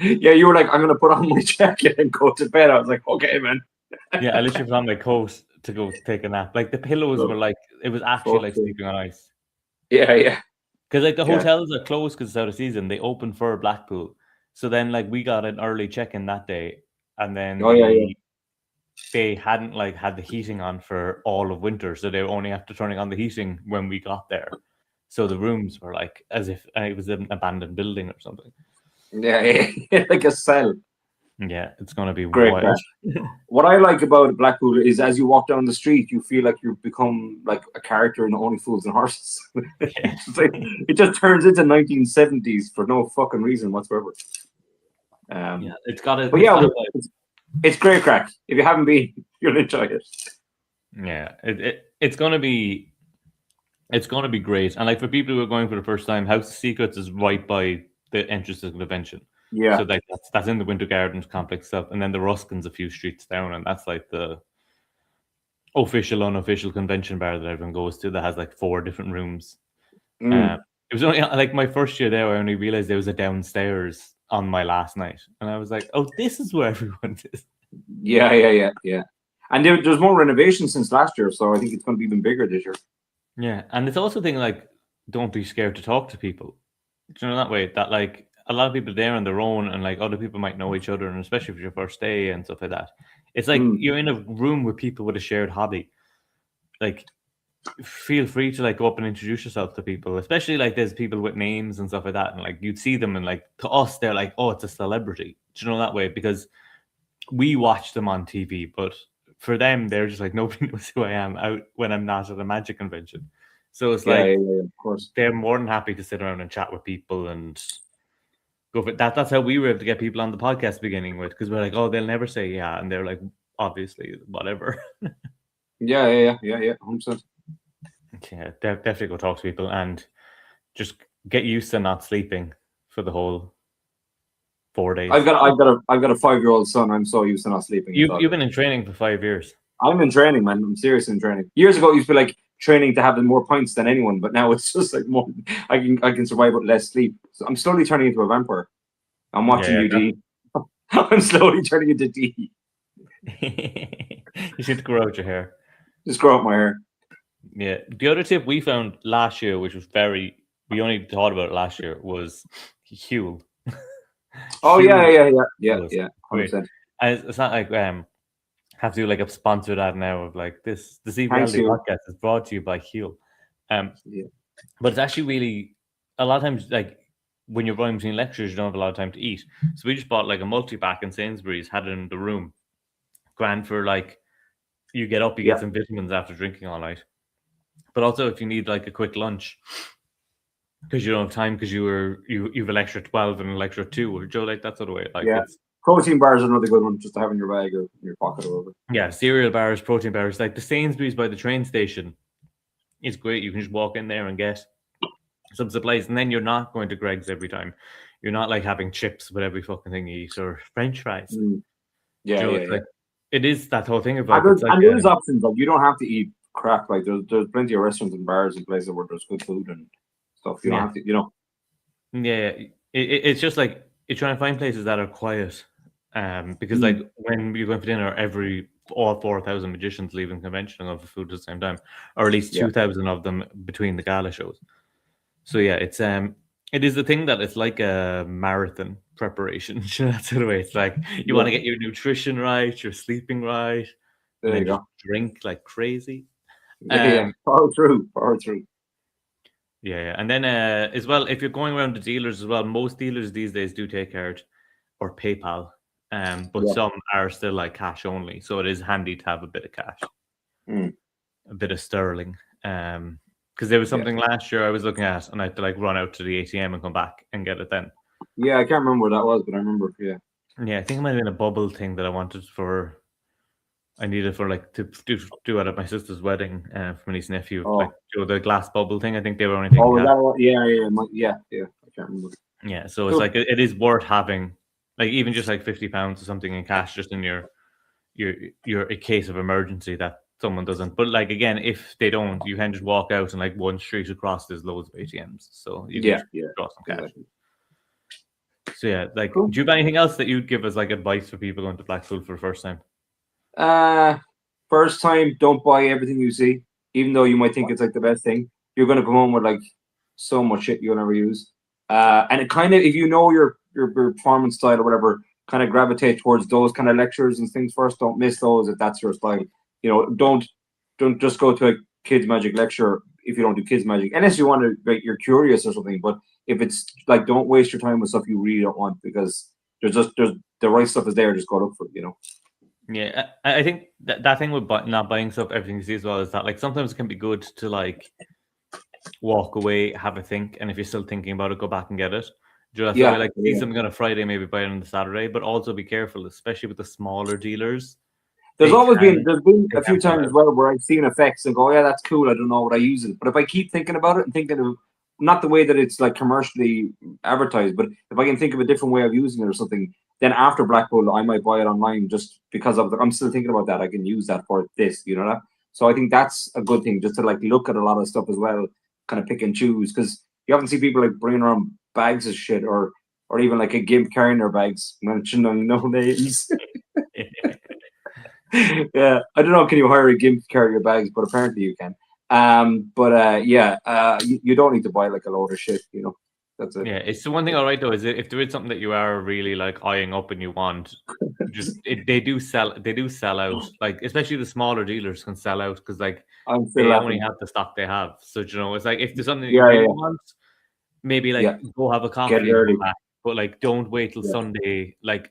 S2: Yeah, you were like, I'm gonna put on my jacket and go to bed. I was like, okay, man.
S1: Yeah, I literally put on my coat to go take a nap. Like the pillows were like it was actually like sleeping on ice.
S2: Yeah.
S1: Because like the hotels are closed because it's out of season. They open for Blackpool, so then like we got an early check-in that day, and then they hadn't like had the heating on for all of winter, so they only have to turning on the heating when we got there. So the rooms were like as if it was an abandoned building or something.
S2: Yeah, like a cell.
S1: Yeah, it's gonna be
S2: Great.
S1: wild.
S2: What I like about Blackpool is as you walk down the street, you feel like you've become like a character in Only Fools and Horses. It just turns into 1970s for no fucking reason whatsoever.
S1: Yeah, it's got it.
S2: But yeah, it's great crack. If you haven't been, you'll enjoy it.
S1: Yeah, it's gonna be great. And like for people who are going for the first time, House of Secrets is right by the entrance to the convention.
S2: Yeah.
S1: So like that's in the Winter Gardens complex stuff, and then the Ruskin's a few streets down, and that's like the official, unofficial convention bar that everyone goes to that has like 4 different rooms. It was only like my first year there, I only realized there was a downstairs on my last night, and I was like, "Oh, this is where everyone is."
S2: Yeah. And there's more renovations since last year, so I think it's going to be even bigger this year.
S1: Yeah, and it's also a thing like don't be scared to talk to people. Do you know that way? That like a lot of people there on their own, and like other people might know each other, and especially if it's your first day and stuff like that. It's like you're in a room with people with a shared hobby. Like, feel free to like go up and introduce yourself to people, especially like there's people with names and stuff like that, and like you'd see them, and like to us, they're like, oh, it's a celebrity. Do you know that way? Because we watch them on TV, but for them, they're just like nobody knows who I am out when I'm not at a magic convention. So it's like,
S2: of course,
S1: they're more than happy to sit around and chat with people and go for that. That's how we were able to get people on the podcast beginning with, because we're like, oh, they'll never say yeah, and they're like, obviously, whatever.
S2: Yeah, 100%.
S1: Yeah, definitely go talk to people and just get used to not sleeping for the whole 4 days.
S2: I've got a 5-year-old son. I'm so used to not sleeping.
S1: You've been in training for 5 years.
S2: I'm in training, man. I'm seriously in training. Years ago, it used to be like training to have more points than anyone, but now it's just like more. I can survive with less sleep. So I'm slowly turning into a vampire. I'm watching UD. I'm slowly turning into D.
S1: You should grow out your hair.
S2: Just grow out my hair.
S1: Yeah. The other tip we found last year, which was we only thought about it last year, was Huel.
S2: Oh yeah. 100%.
S1: It's not like have to do like a sponsored ad now of like this Deceive podcast is brought to you by Huel. But it's actually really a lot of times like when you're running between lectures, you don't have a lot of time to eat. So we just bought like a multi-pack in Sainsbury's, had it in the room. Grand for like you get up, you get some vitamins after drinking all night. But also if you need like a quick lunch because you don't have time because you've a lecture 12 and a lecture 2 or Joe, like that sort of way. Like
S2: protein bars are another good one just to have in your bag or in your pocket or whatever.
S1: Yeah, cereal bars, protein bars, like the Sainsbury's by the train station is great. You can just walk in there and get some supplies, and then you're not going to Greg's every time. You're not like having chips with every fucking thing you eat or French fries. Like, it is that whole thing about
S2: and there's options. Like you don't have to eat crap. Like there's plenty of restaurants and bars and places where there's good food and stuff. You don't have to,
S1: Yeah, it's just like you're trying to find places that are quiet. Because like when you're going for dinner, all 4,000 magicians leaving convention and go for food at the same time, or at least 2,000 of them between the gala shows. So yeah, it is the thing that it's like a marathon preparation. That's the way it's like you want to get your nutrition right, your sleeping right,
S2: and then
S1: just drink like crazy.
S2: Power through.
S1: Yeah, and then as well, if you're going around to dealers as well, most dealers these days do take card or PayPal. But some are still like cash only, so it is handy to have a bit of cash, a bit of sterling. Because there was something last year I was looking at, and I had to like run out to the ATM and come back and get it then.
S2: Yeah, I can't remember what that was, but I remember. Yeah.
S1: Yeah, I think it might have been a bubble thing that I needed for like to do it at my sister's wedding for my niece and nephew. Like
S2: Oh,
S1: the glass bubble thing. I think they were only taking
S2: was
S1: cash.
S2: that what? Yeah. I can't remember.
S1: Yeah, so it's
S2: Cool.
S1: like it is worth having, like even just like £50 or something in cash, just in your a case of emergency that someone doesn't. But like again, if they don't, you can just walk out and like one street across there's loads of ATMs, so you can
S2: Yeah,
S1: just
S2: yeah,
S1: draw some cash.
S2: exactly.
S1: So yeah, like,
S2: Cool.
S1: do you have anything else that you'd give as like advice for people going to Blackpool for the first time?
S2: First time, don't buy everything you see, even though you might think it's like the best thing. You're gonna come home with like so much shit you'll never use. And it kind of, if you know your performance style or whatever, kind of gravitate towards those kind of lectures and things first. Don't miss those if that's your style. Don't just go to a kids magic lecture if you don't do kids magic, unless you want to, like, you're curious or something. But if it's like, don't waste your time with stuff you really don't want, because there's the right stuff is there. Just go look for it.
S1: Yeah, I think that thing with not buying stuff, everything you see as well, is that like sometimes it can be good to like walk away, have a think, and if you're still thinking about it, go back and get it. Do you know, that's why,
S2: Yeah,
S1: like, see
S2: yeah.
S1: something on a Friday, maybe buy it on the Saturday, but also be careful, especially with the smaller dealers.
S2: There's been
S1: They
S2: a few
S1: can sell
S2: times as
S1: out.
S2: well where I've seen effects and go, yeah, that's cool. I don't know what I use it, but if I keep thinking about it and thinking of not the way that it's like commercially advertised, but if I can think of a different way of using it or something, then after Blackpool, I might buy it online just because I'm still thinking about that. I can use that for this, that. So I think that's a good thing, just to like look at a lot of stuff as well, kind of pick and choose, because you often see people like bringing around bags of shit, or even like a gimp carrying their bags, mentioning no names. Yeah, I don't know. Can you hire a gimp to carry your bags? But apparently you can. You don't need to buy like a load of shit. That's it.
S1: Yeah, it's the one thing. All right, though, is if there is something that you are really like eyeing up and you want, they do sell out. Like especially the smaller dealers can sell out because like
S2: I'm still
S1: they only
S2: laughing.
S1: have the stock they have. So it's like if there's something that you
S2: Yeah, yeah,
S1: really
S2: yeah.
S1: want, maybe
S2: Yeah,
S1: like go have a
S2: get it
S1: coffee and come
S2: early.
S1: back. But like don't wait till
S2: Yeah.
S1: Sunday. Like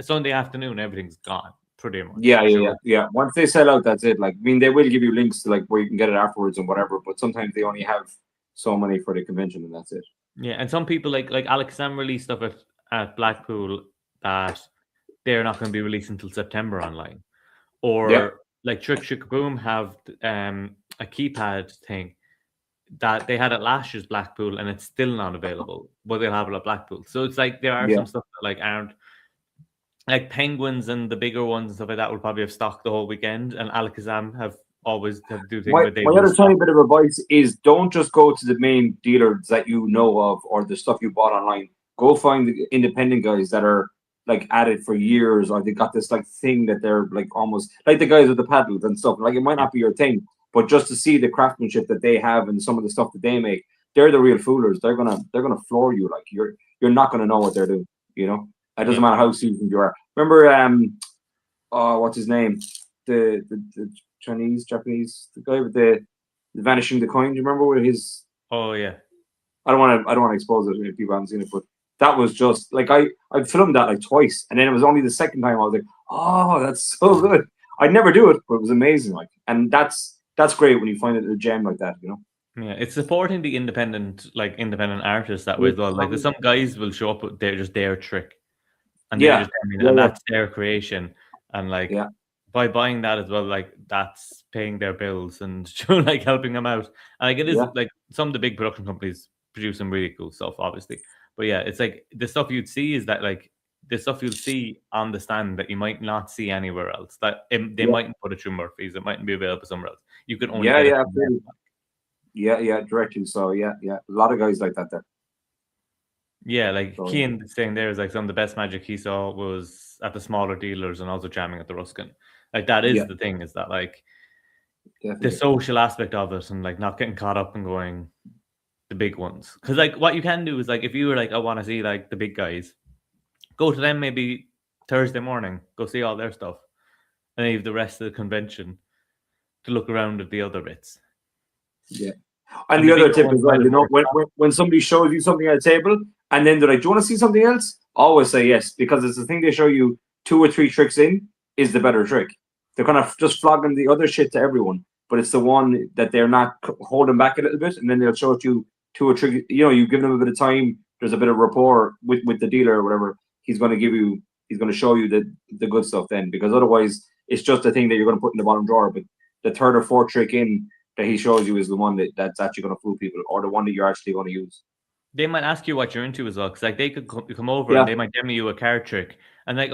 S1: Sunday afternoon, everything's gone pretty much.
S2: Yeah, yeah, yeah, yeah. Once they sell out, that's it. Like, I mean, they will give you links to like where you can get it afterwards and whatever. But sometimes they only have so many for the convention, and that's it.
S1: Yeah, and some people like Alex Sam released stuff at Blackpool that they're not going to be released until September online.
S2: Yeah,
S1: Or like Trick Trick Boom have a keypad thing that they had at last year's Blackpool and it's still not available, but they'll have it at Blackpool. So it's like there are
S2: yeah.
S1: some stuff that like aren't like Penguins and the bigger ones and stuff like that will probably have stock the whole weekend, and Alakazam have always have do thing
S2: My
S1: where they
S2: my
S1: will
S2: other tiny
S1: stock.
S2: bit of advice is, don't just go to the main dealers that you know of or the stuff you bought online. Go find the independent guys that are like at it for years, or they got this like thing that they're like almost like the guys with the paddles and stuff. Like, it might
S1: Yeah,
S2: not be your thing, but just to see the craftsmanship that they have and some of the stuff that they make, they're the real foolers. They're gonna floor you. Like, you're not gonna know what they're doing. It doesn't
S1: yeah.
S2: matter how seasoned you are. Remember, what's his name? The Japanese, the guy with the vanishing the coin. Do you remember with his?
S1: Oh yeah.
S2: I don't want to expose it if people haven't seen it, but that was just like, I filmed that like twice, and then it was only the second time I was like, oh, that's so good. I'd never do it, but it was amazing. Like, and that's great when you find it a gem like that.
S1: Yeah, it's supporting the independent artists that way as well. Like there's some guys will show up with their trick and they're
S2: Yeah,
S1: just I mean,
S2: yeah,
S1: and
S2: yeah,
S1: that's their creation. And like
S2: yeah,
S1: by buying that as well, like that's paying their bills and like helping them out. And like it is
S2: yeah,
S1: like some of the big production companies produce some really cool stuff, obviously. But yeah, it's like the stuff you'd see is that like the stuff you'll see on the stand that you might not see anywhere else. That they
S2: yeah,
S1: mightn't put it through Murphy's, it mightn't be available somewhere else. You can only
S2: yeah,
S1: get it
S2: yeah,
S1: from them.
S2: absolutely. Yeah, yeah, directly. So yeah, yeah, a lot of guys like that there.
S1: Yeah, like
S2: So
S1: Kean saying there is like some of the best magic he saw was at the smaller dealers and also jamming at the Ruskin. Like that
S2: yeah,
S1: is the thing, is that like the
S2: definitely.
S1: social aspect of it and like not getting caught up and going the big ones. Because like what you can do is like if you were like, I want to see like the big guys, go to them maybe Thursday morning, go see all their stuff, and leave the rest of the convention to look around at the other bits.
S2: Yeah. And
S1: And
S2: the
S1: the
S2: other
S1: bigger
S2: tip
S1: ones
S2: as well,
S1: might have more stock.
S2: when somebody shows you something at a table and then they're like, do you want to see something else? Always say yes, because it's the thing they show you two or three tricks in is the better trick. They're kind of just flogging the other shit to everyone, but it's the one that they're not holding back a little bit, and then they'll show it you two or three. You give them a bit of time. There's a bit of rapport with the dealer or whatever. He's going to give you, he's going to show you the good stuff then, because otherwise it's just a thing that you're going to put in the bottom drawer. But the third or fourth trick in that he shows you is the one that's actually going to fool people, or the one that you're actually going to use.
S1: They might ask you what you're into as well, because like they could come over
S2: Yeah.
S1: and they might demo you a card trick, and like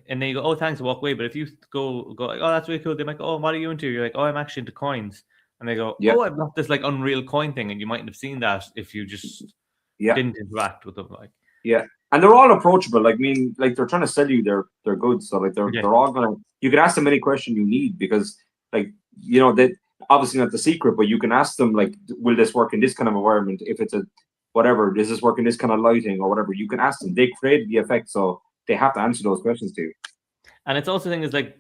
S1: and then you go, oh thanks, walk away. But if you go like, oh that's really cool, they might go, oh what are you into? You're like, oh I'm actually into coins, and they go,
S2: Yeah.
S1: oh I've got this like Unreal coin thing, and you mightn't have seen that if you just didn't interact with them. Like
S2: and they're all approachable. Like, I mean, like they're trying to sell you their goods, so like they're all gonna. You can ask them any question you need, because like that obviously not the secret, but you can ask them like, will this work in this kind of environment? If it's a whatever, does this work in this kind of lighting or whatever? You can ask them. They create the effect, so they have to answer those questions to you.
S1: And it's also the thing is like,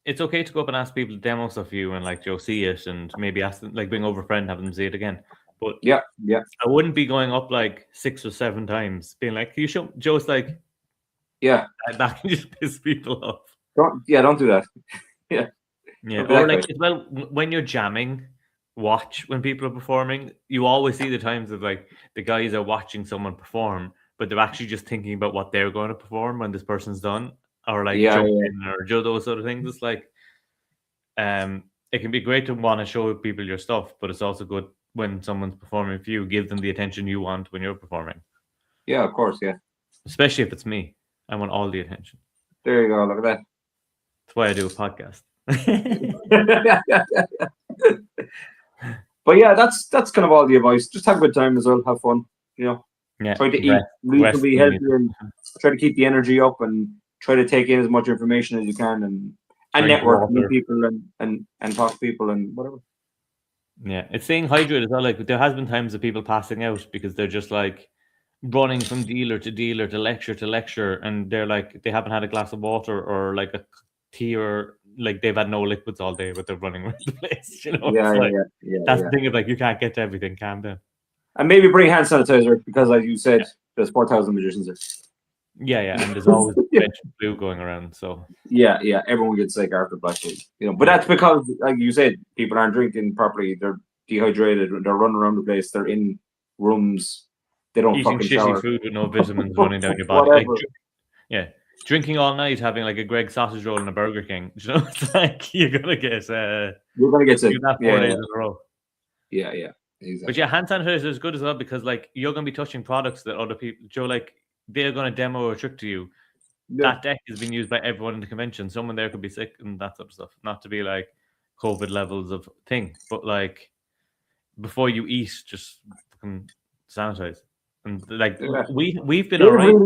S1: it's okay to go up and ask people to demo stuff for you and like Joe see it and maybe ask them, like bring over a friend, have them see it again. But
S2: yeah,
S1: I wouldn't be going up like 6 or 7 times, being like, "Can you show?" Joe's like,
S2: "Yeah."
S1: That can just piss people off.
S2: Don't do that. yeah.
S1: Or like as well, when you're jamming, watch when people are performing. You always see the times of like the guys are watching someone perform, but they're actually just thinking about what they're going to perform when this person's done, or like jumping or those sort of things. It's like, it can be great to want to show people your stuff, but it's also good when someone's performing for you, give them the attention you want when you're performing.
S2: Yeah, of course, yeah.
S1: Especially if it's me. I want all the attention.
S2: There you go, look at that.
S1: That's why I do a podcast.
S2: But yeah, that's kind of all the advice. Just have a good time as well, have fun,
S1: Yeah.
S2: Try to eat reasonably healthy and try to keep the energy up and try to take in as much information as you can and network with people and talk to people and whatever.
S1: Yeah, it's staying hydrated as well. Like there has been times of people passing out because they're just like running from dealer to lecture, and they're like they haven't had a glass of water or like a tea, or like they've had no liquids all day, but they're running around the place. That's the thing of like you can't get to everything. Calm down.
S2: And maybe bring hand sanitizer, because as you said, there's 4,000 magicians there.
S1: Yeah, and there's always flu going around. So
S2: yeah, everyone gets sick after Blackpool, But that's because, like you said, people aren't drinking properly. They're dehydrated. They're running around the place. They're in rooms. They don't
S1: eating
S2: fucking
S1: shitty
S2: shower.
S1: food with no vitamins running down your body. Like, drinking all night, having like a Greg sausage roll and a Burger King. It's like you're gonna get
S2: sick. 4 days in
S1: a row.
S2: Yeah, exactly.
S1: But hand sanitizer is good as well, because like you're gonna be touching products that other people, Joe, like they're gonna demo a trick to you. That deck is being used by everyone in the convention. Someone there could be sick and that sort of stuff. Not to be like COVID levels of thing, but like before you eat, just fucking sanitize. And like we've been alright.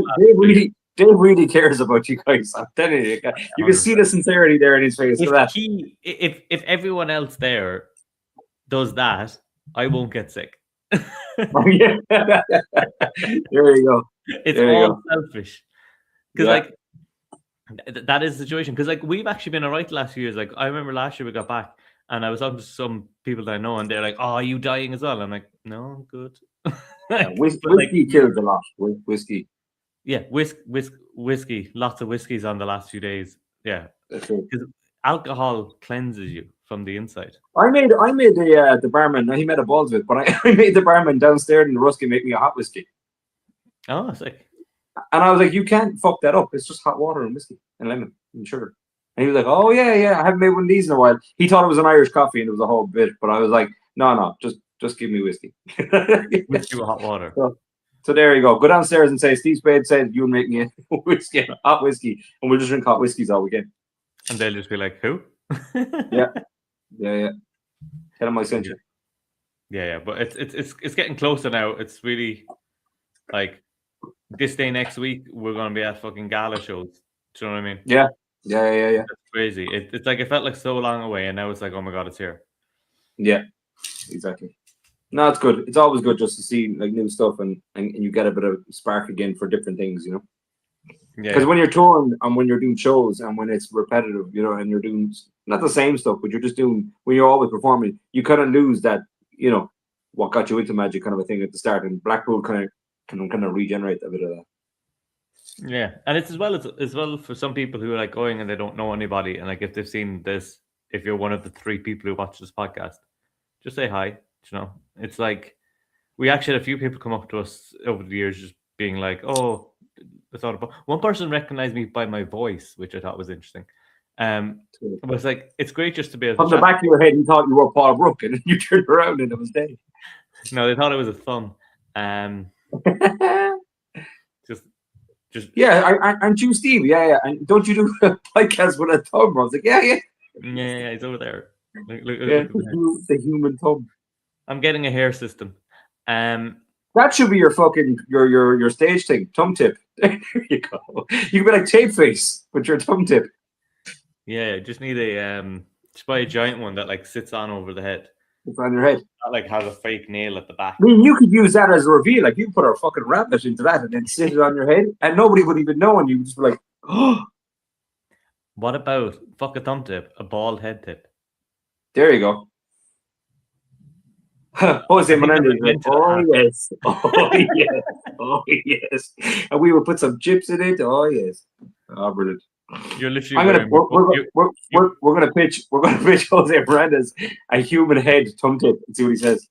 S2: Dave really cares about you guys. I'm telling you, you can see the sincerity there in his face.
S1: If everyone else there does that, I won't get sick.
S2: There you go.
S1: It's all selfish. Because like that is the situation. Because like we've actually been alright the last few years. Like I remember last year we got back and I was talking to some people that I know and they're like, "Oh, are you dying as well?" I'm like, "No, I'm good."
S2: Whiskey kills a lot. Whiskey.
S1: Yeah, whiskey. Lots of whiskeys on the last few days. Yeah, because alcohol cleanses you from the inside.
S2: I made the barman. He made a balls of it, but I made the barman downstairs in the Rusky make me a hot whiskey.
S1: Oh, sick.
S2: And I was like, you can't fuck that up. It's just hot water and whiskey and lemon and sugar. And he was like, oh yeah, I haven't made one of these in a while. He thought it was an Irish coffee and it was a whole bit, but I was like, no, just give me whiskey.
S1: Whiskey with hot water.
S2: So there you go. Go downstairs and say, Steve Spade said you make me a hot whiskey, and we'll just drink hot whiskeys all weekend.
S1: And they'll just be like, who?
S2: Yeah. Tell them I sent you.
S1: Yeah. But it's getting closer now. It's really like this day next week we're gonna be at fucking gala shows. Do you know what I mean?
S2: Yeah.
S1: It's crazy. It's like it felt like so long away, and now it's like, oh my god, it's here.
S2: Yeah, exactly. No, it's good. It's always good just to see like new stuff and you get a bit of spark again for different things, Yeah. Because when you're touring and when you're doing shows and when it's repetitive, and you're doing not the same stuff, but you're just doing when you're always performing, you kind of lose that, what got you into magic kind of a thing at the start. And Blackpool kind of regenerate a bit of that.
S1: Yeah, and it's as well for some people who are like going and they don't know anybody, and like if they've seen this, if you're one of the 3 people who watch this podcast, just say hi. It's like we actually had a few people come up to us over the years just being like, oh, thought about. One person recognized me by my voice, which I thought was interesting. It was like it's great just to be able to
S2: From the
S1: chat.
S2: back of your head, you thought you were Paul Brook, and then you turned around and it was Dave.
S1: No, they thought it was a thumb. Just
S2: Yeah, aren't you Steve? Yeah. And don't you do a podcast with a thumb? I was like, yeah.
S1: yeah, he's over there. Look
S2: Yeah,
S1: at that.
S2: the human thumb.
S1: I'm getting a hair system.
S2: That should be your fucking your stage thing, thumb tip. There you go. You can be like Tape Face with your thumb tip.
S1: Yeah, just need a just buy a giant one that like sits on over the head.
S2: It's on your head.
S1: That like has a fake nail at the back.
S2: I mean, you could use that as a reveal. Like, you could put a fucking rabbit into that and then sit it on your head, and nobody would even know, and you would just be like, oh.
S1: What about fuck a thumb tip, a bald head tip?
S2: There you go. Jose Menendez. Oh yes. Oh yes. Oh yes. And we will put some chips in it. Oh yes. Oh, brilliant.
S1: You're literally.
S2: We're gonna pitch Jose Menendez a human head thumb tip and see what he says.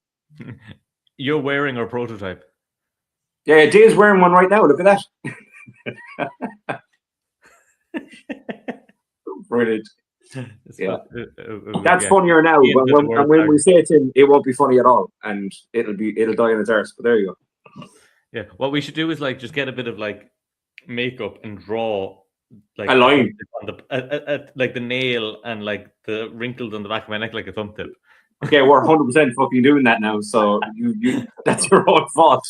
S1: You're wearing our prototype.
S2: Yeah, Dave's wearing one right now. Look at that. Brilliant. Yeah, that's funnier now. When we say it to him, it won't be funny at all, and it'll die in its arse. But there you go.
S1: Yeah, what we should do is like just get a bit of like makeup and draw like
S2: a line
S1: on the like the nail and like the wrinkles on the back of my neck like a thumb tip.
S2: Okay, we're 100% fucking doing that now. So you that's your own fault.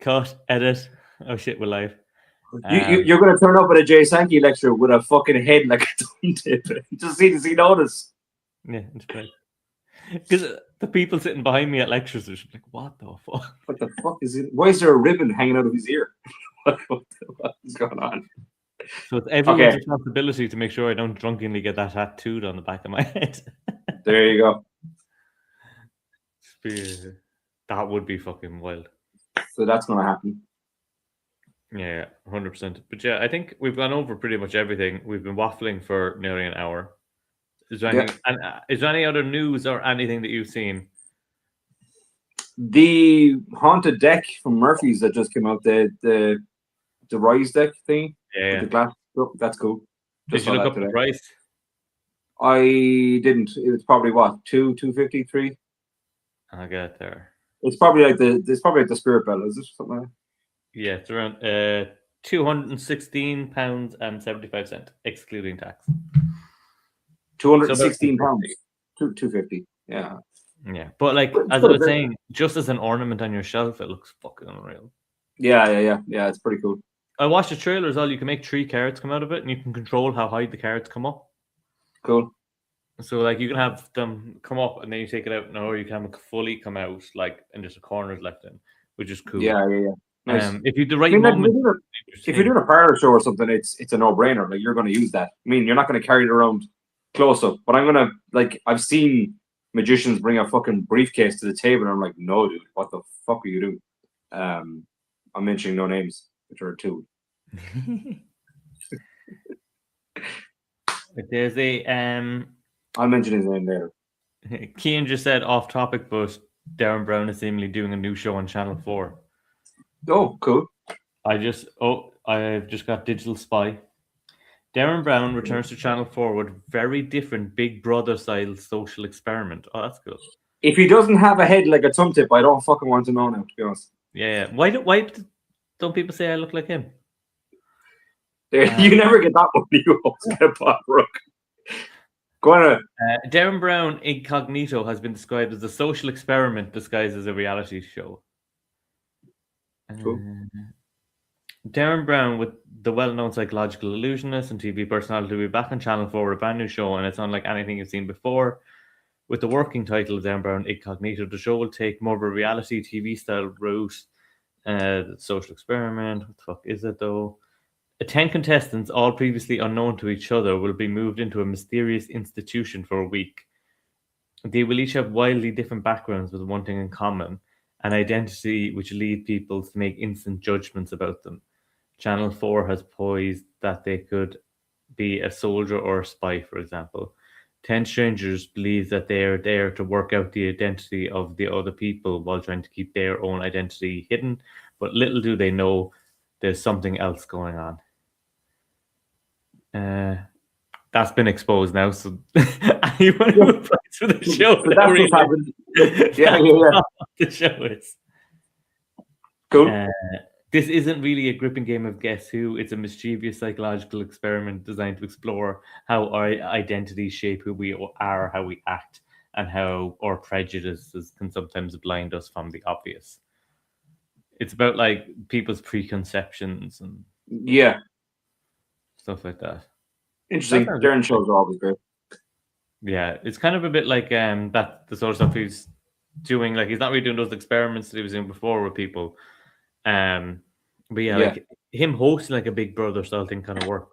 S1: Cut, edit. Oh shit, we're live.
S2: You're going to turn up at a Jay Sankey lecture with a fucking head like a thumb tip. Just see, does he notice?
S1: Yeah, it's great. Because the people sitting behind me at lectures are like, what the fuck?
S2: What the fuck is it? Why is there a ribbon hanging out of his ear? what is going on?
S1: So it's everyone's responsibility to make sure I don't drunkenly get that tattooed on the back of my head.
S2: There you go.
S1: That would be fucking wild.
S2: So that's going to happen.
S1: Yeah, 100%. But yeah, I think we've gone over pretty much everything. We've been waffling for nearly an hour. Is there any other news or anything that you've seen?
S2: The haunted deck from Murphy's that just came out, the Rise deck thing.
S1: Yeah.
S2: With the glass. Oh, that's cool.
S1: Did you look up the price?
S2: I didn't. It was probably what, 250, 3?
S1: I'll get it there.
S2: It's probably like the Spirit Bell, is it something like that?
S1: Yeah, it's around £216.75, excluding tax.
S2: £216, 250. Yeah.
S1: Yeah, but like as I was saying, just as an ornament on your shelf, it looks fucking unreal.
S2: Yeah. It's pretty cool.
S1: I watched the trailer as well. You can make 3 cards come out of it, and you can control how high the cards come up.
S2: Cool.
S1: So like you can have them come up, and then you take it out, or you can have them fully come out, like, and just the corners left in, which is cool.
S2: Yeah. Nice.
S1: If you do the right moment,
S2: if you're doing a parlor show or something, it's a no-brainer. Like, you're going to use that. I mean, you're not going to carry it around close up, but I'm going to, like, I've seen magicians bring a fucking briefcase to the table, and I'm like, no, dude, what the fuck are you doing? I'm mentioning no names, which are 2.
S1: There's
S2: I'll mention his name later.
S1: Cian just said off topic, but Darren Brown is seemingly doing a new show on Channel 4.
S2: Oh, cool.
S1: I've just got Digital Spy. Darren Brown returns to Channel 4 with very different Big Brother style social experiment. Oh, that's cool.
S2: If he doesn't have a head like a thumb tip, I don't fucking want to know now, to be honest.
S1: Yeah. Why don't people say I look like him?
S2: You never get that one. You always get Bob Rook. Go on.
S1: Darren Brown Incognito has been described as a social experiment disguised as a reality show.
S2: Cool.
S1: Darren Brown, with the well-known psychological illusionist and TV personality, will be back on Channel 4 with a brand new show, and it's unlike anything you've seen before. With the working title of Darren Brown Incognito, the show will take more of a reality TV style route. Social experiment. What the fuck is it though? 10 contestants, all previously unknown to each other, will be moved into a mysterious institution for a week. They will each have wildly different backgrounds with one thing in common: an identity which lead people to make instant judgments about them. Channel 4 has poised that they could be a soldier or a spy, for example. 10 strangers believe that they are there to work out the identity of the other people while trying to keep their own identity hidden, but little do they know there's something else going on. That's been exposed now. So anyone who applies for the show,
S2: So that's what's happened. Yeah.
S1: what the show is.
S2: Cool.
S1: This isn't really a gripping game of Guess Who. It's a mischievous psychological experiment designed to explore how our identities shape who we are, how we act, and how our prejudices can sometimes blind us from the obvious. It's about like people's preconceptions and
S2: Yeah.
S1: stuff like that.
S2: Interesting. Darren shows are always great.
S1: Yeah, it's kind of a bit like that the sort of stuff he's doing. Like he's not really doing those experiments that he was doing before with people. But yeah, like him hosting like a Big Brother style thing kind of work.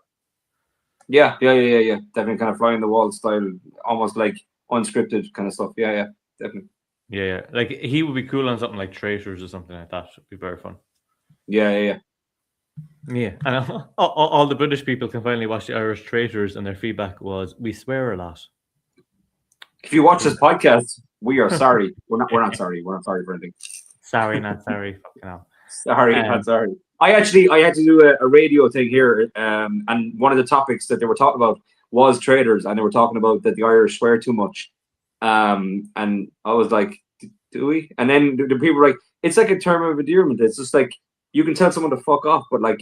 S2: Yeah. Definitely kind of flying the wall style, almost like unscripted kind of stuff. Yeah, definitely.
S1: Yeah. Like he would be cool on something like Traitors or something like that. It'd be very fun.
S2: Yeah.
S1: Yeah, and all the British people can finally watch the Irish Traitors, and their feedback was, "We swear a lot."
S2: If you watch this podcast, we are sorry. We're not sorry. We're not sorry for anything.
S1: Sorry, not sorry. Fucking hell.
S2: Sorry, not sorry. I had to do a radio thing here, and one of the topics that they were talking about was traitors, and they were talking about that the Irish swear too much. And I was like, do we? And then the people were like, it's like a term of endearment. It's just like you can tell someone to fuck off, but like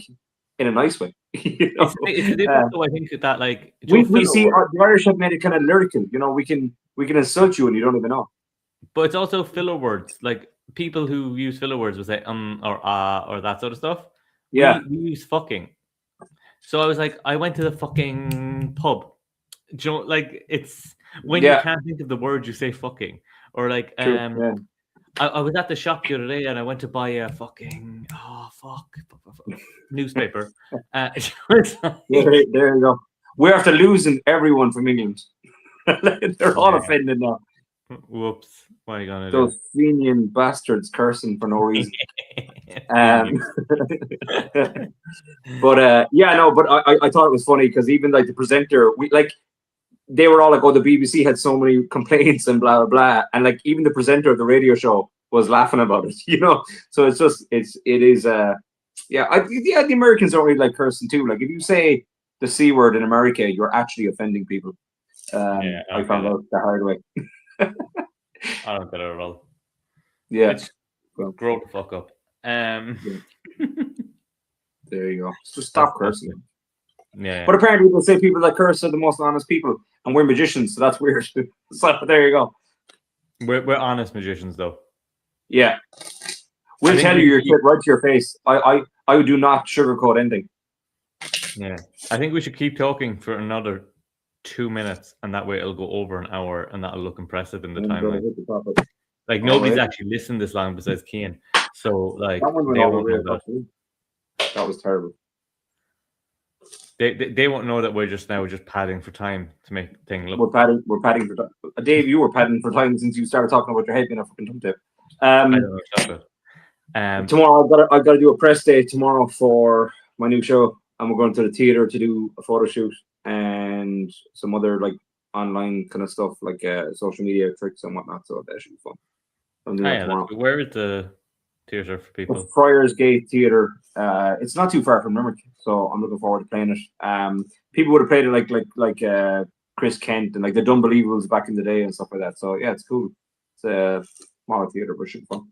S2: in a nice way. You know?
S1: It's a difference, though. I think that like
S2: we see the Irish have made it kind of lyrical. You know, we can insult you and you don't even know.
S1: But it's also filler words. Like people who use filler words will say or or that sort of stuff.
S2: Yeah,
S1: we use fucking. So I was like, I went to the fucking pub. Do you know, like it's when you can't think of the word, you say fucking. Or like I was at the shop the other day and I went to buy a fucking newspaper.
S2: There you go. We're after losing everyone from England. They're all offended now.
S1: Whoops! What are you gonna
S2: do? Those Fenian bastards cursing for no reason. But I thought it was funny because even like the presenter, they were all like, "Oh, the BBC had so many complaints and blah blah blah," and like even the presenter of the radio show was laughing about it, you know. So it's just the Americans don't really like cursing too. Like if you say the C word in America, you're actually offending people. I found out the hard way.
S1: I don't get it at all.
S2: Yeah,
S1: grow the fuck up.
S2: There you go. Just stop cursing.
S1: Yeah.
S2: But apparently they say people that curse are the most honest people, and we're magicians, so that's weird. So there you go.
S1: We're honest magicians, though.
S2: Yeah, we'll tell you your shit right to your face. I do not sugarcoat anything.
S1: Yeah, I think we should keep talking for another 2 minutes, and that way it'll go over an hour, and that'll look impressive in the timeline. Like nobody's actually listened this long besides Cian, so like
S2: that was terrible.
S1: They won't know that we're just padding for time to make the thing look.
S2: We're padding for time. Dave, you were padding for time since you started talking about your head being a fucking thumb tip.
S1: I don't know.
S2: Tomorrow I've got to do a press day tomorrow for my new show, and we're going to the theater to do a photo shoot and some other like online kind of stuff, like social media tricks and whatnot. So that should be fun. I'm doing that tomorrow.
S1: Where is the theater for people?
S2: The Friars Gate Theater. It's not too far from Limerick, so I'm looking forward to playing it. People would have played it like Chris Kent and like the Dunbelievables back in the day and stuff like that. So yeah, it's cool. It's a smaller theater, but it should be fun.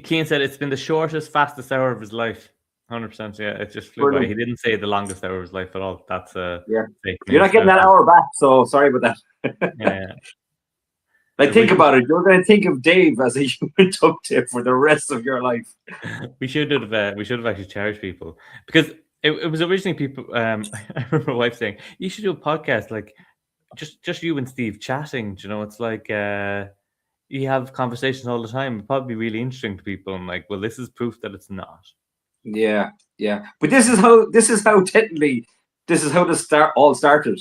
S1: Cian said it's been the shortest, fastest hour of his life. 100%. Yeah, it just flew by. He didn't say the longest hour of his life at all. That's
S2: yeah. You're not getting that hour back, so sorry about that.
S1: Yeah.
S2: Like, think about it. You're going to think of Dave as a human tub tip for the rest of your life.
S1: We should have actually charged people because it was originally people. I remember my wife saying you should do a podcast like just you and Steve chatting. You know, it's like you have conversations all the time. It'd probably be really interesting to people. And like, well, this is proof that it's not.
S2: Yeah. But this is how technically this is how all started,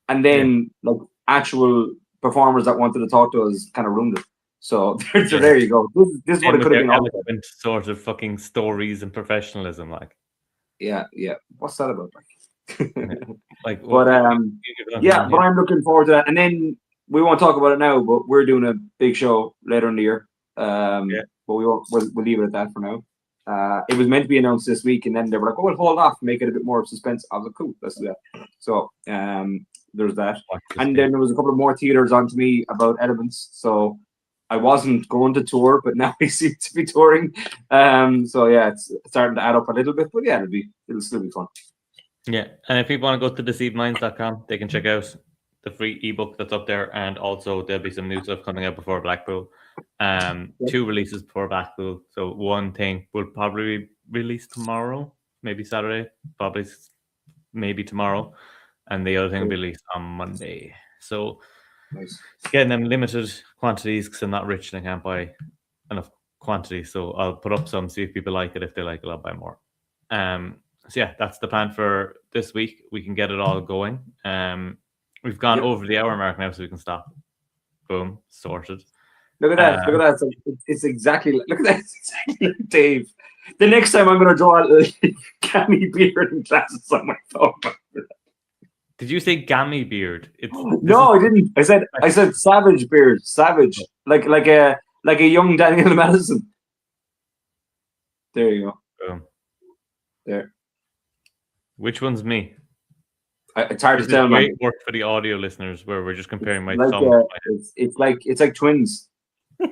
S2: and then like actual performers that wanted to talk to us kind of ruined it. So there you go. This is what it could have been.
S1: Eloquent sort of fucking stories and professionalism, like.
S2: Yeah. What's that about?
S1: Like,
S2: but but I'm looking forward to that. And then we won't talk about it now, but we're doing a big show later in the year. But we'll leave it at that for now. it was meant to be announced this week, and then they were like, "Oh, we'll hold off, make it a bit more suspense." I was like, "Cool, let's do that." So there's that, and then there was a couple of more theaters on to me about Elements. So I wasn't going to tour, but now I seem to be touring. So yeah, it's starting to add up a little bit, but yeah, it'll still be fun.
S1: Yeah, and if people want to go to deceiveminds.com, they can check out the free ebook that's up there, and also there'll be some new stuff coming out before Blackpool. 2 releases before Blackpool. So one thing will probably be released tomorrow, maybe Saturday, probably maybe tomorrow, and the other thing will be released on Monday. So getting them limited quantities because I'm not rich and I can't buy enough quantity. So I'll put up some, see if people like it. If they like it, I'll buy more. So yeah, that's the plan for this week. We can get it all going. We've gone over the hour mark now, so we can stop. Boom, sorted.
S2: Look at that! Look at that! It's exactly. Look at that! It's exactly like Dave. The next time I'm going to draw a gammy beard and glasses on my phone.
S1: Did you say gammy beard?
S2: No, I didn't. I said savage beard. Savage, like a young Daniel Madison. There you go.
S1: Boom.
S2: There.
S1: Which one's me?
S2: It's hard to tell.
S1: Great work for the audio listeners, where we're just comparing my thumb.
S2: It's like twins.
S1: I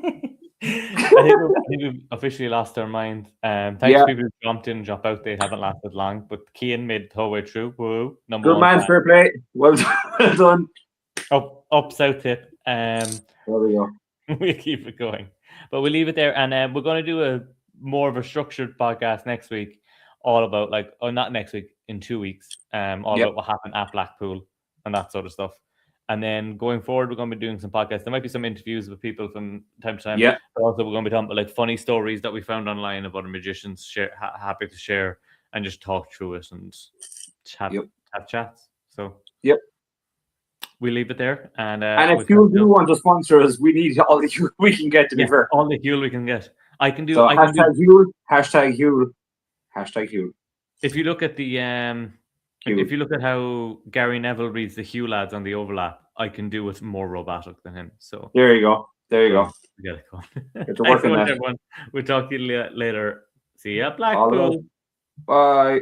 S1: think we've officially lost our mind. Thanks to people who jumped in and jumped out. They haven't lasted long, but Cian made the whole way through. Woo! Number
S2: Good man, fair play. Well done.
S1: Up south tip.
S2: There we go.
S1: We'll keep it going, but we'll leave it there, and we're going to do a more of a structured podcast next week, all about not next week, in 2 weeks, all about what happened at Blackpool and that sort of stuff. And then going forward, we're going to be doing some podcasts. There might be some interviews with people from time to time.
S2: Yeah.
S1: But also, we're going to be talking about funny stories that we found online of other magicians. Happy to share and just talk through it and have chats. So we'll leave it there. And
S2: if you do want to sponsor us, we need all the Huel we can get. To be fair,
S1: all the Huel we can get. I can do.
S2: So Huel, Huel.
S1: If you look at the if you look at how Gary Neville reads the Huel ads on the overlap, I can do it more robotic than him. So
S2: there you go. We
S1: got it going.
S2: Get to work on that.
S1: Everyone. We'll talk to you later. See ya, Blackpool.
S2: Bye.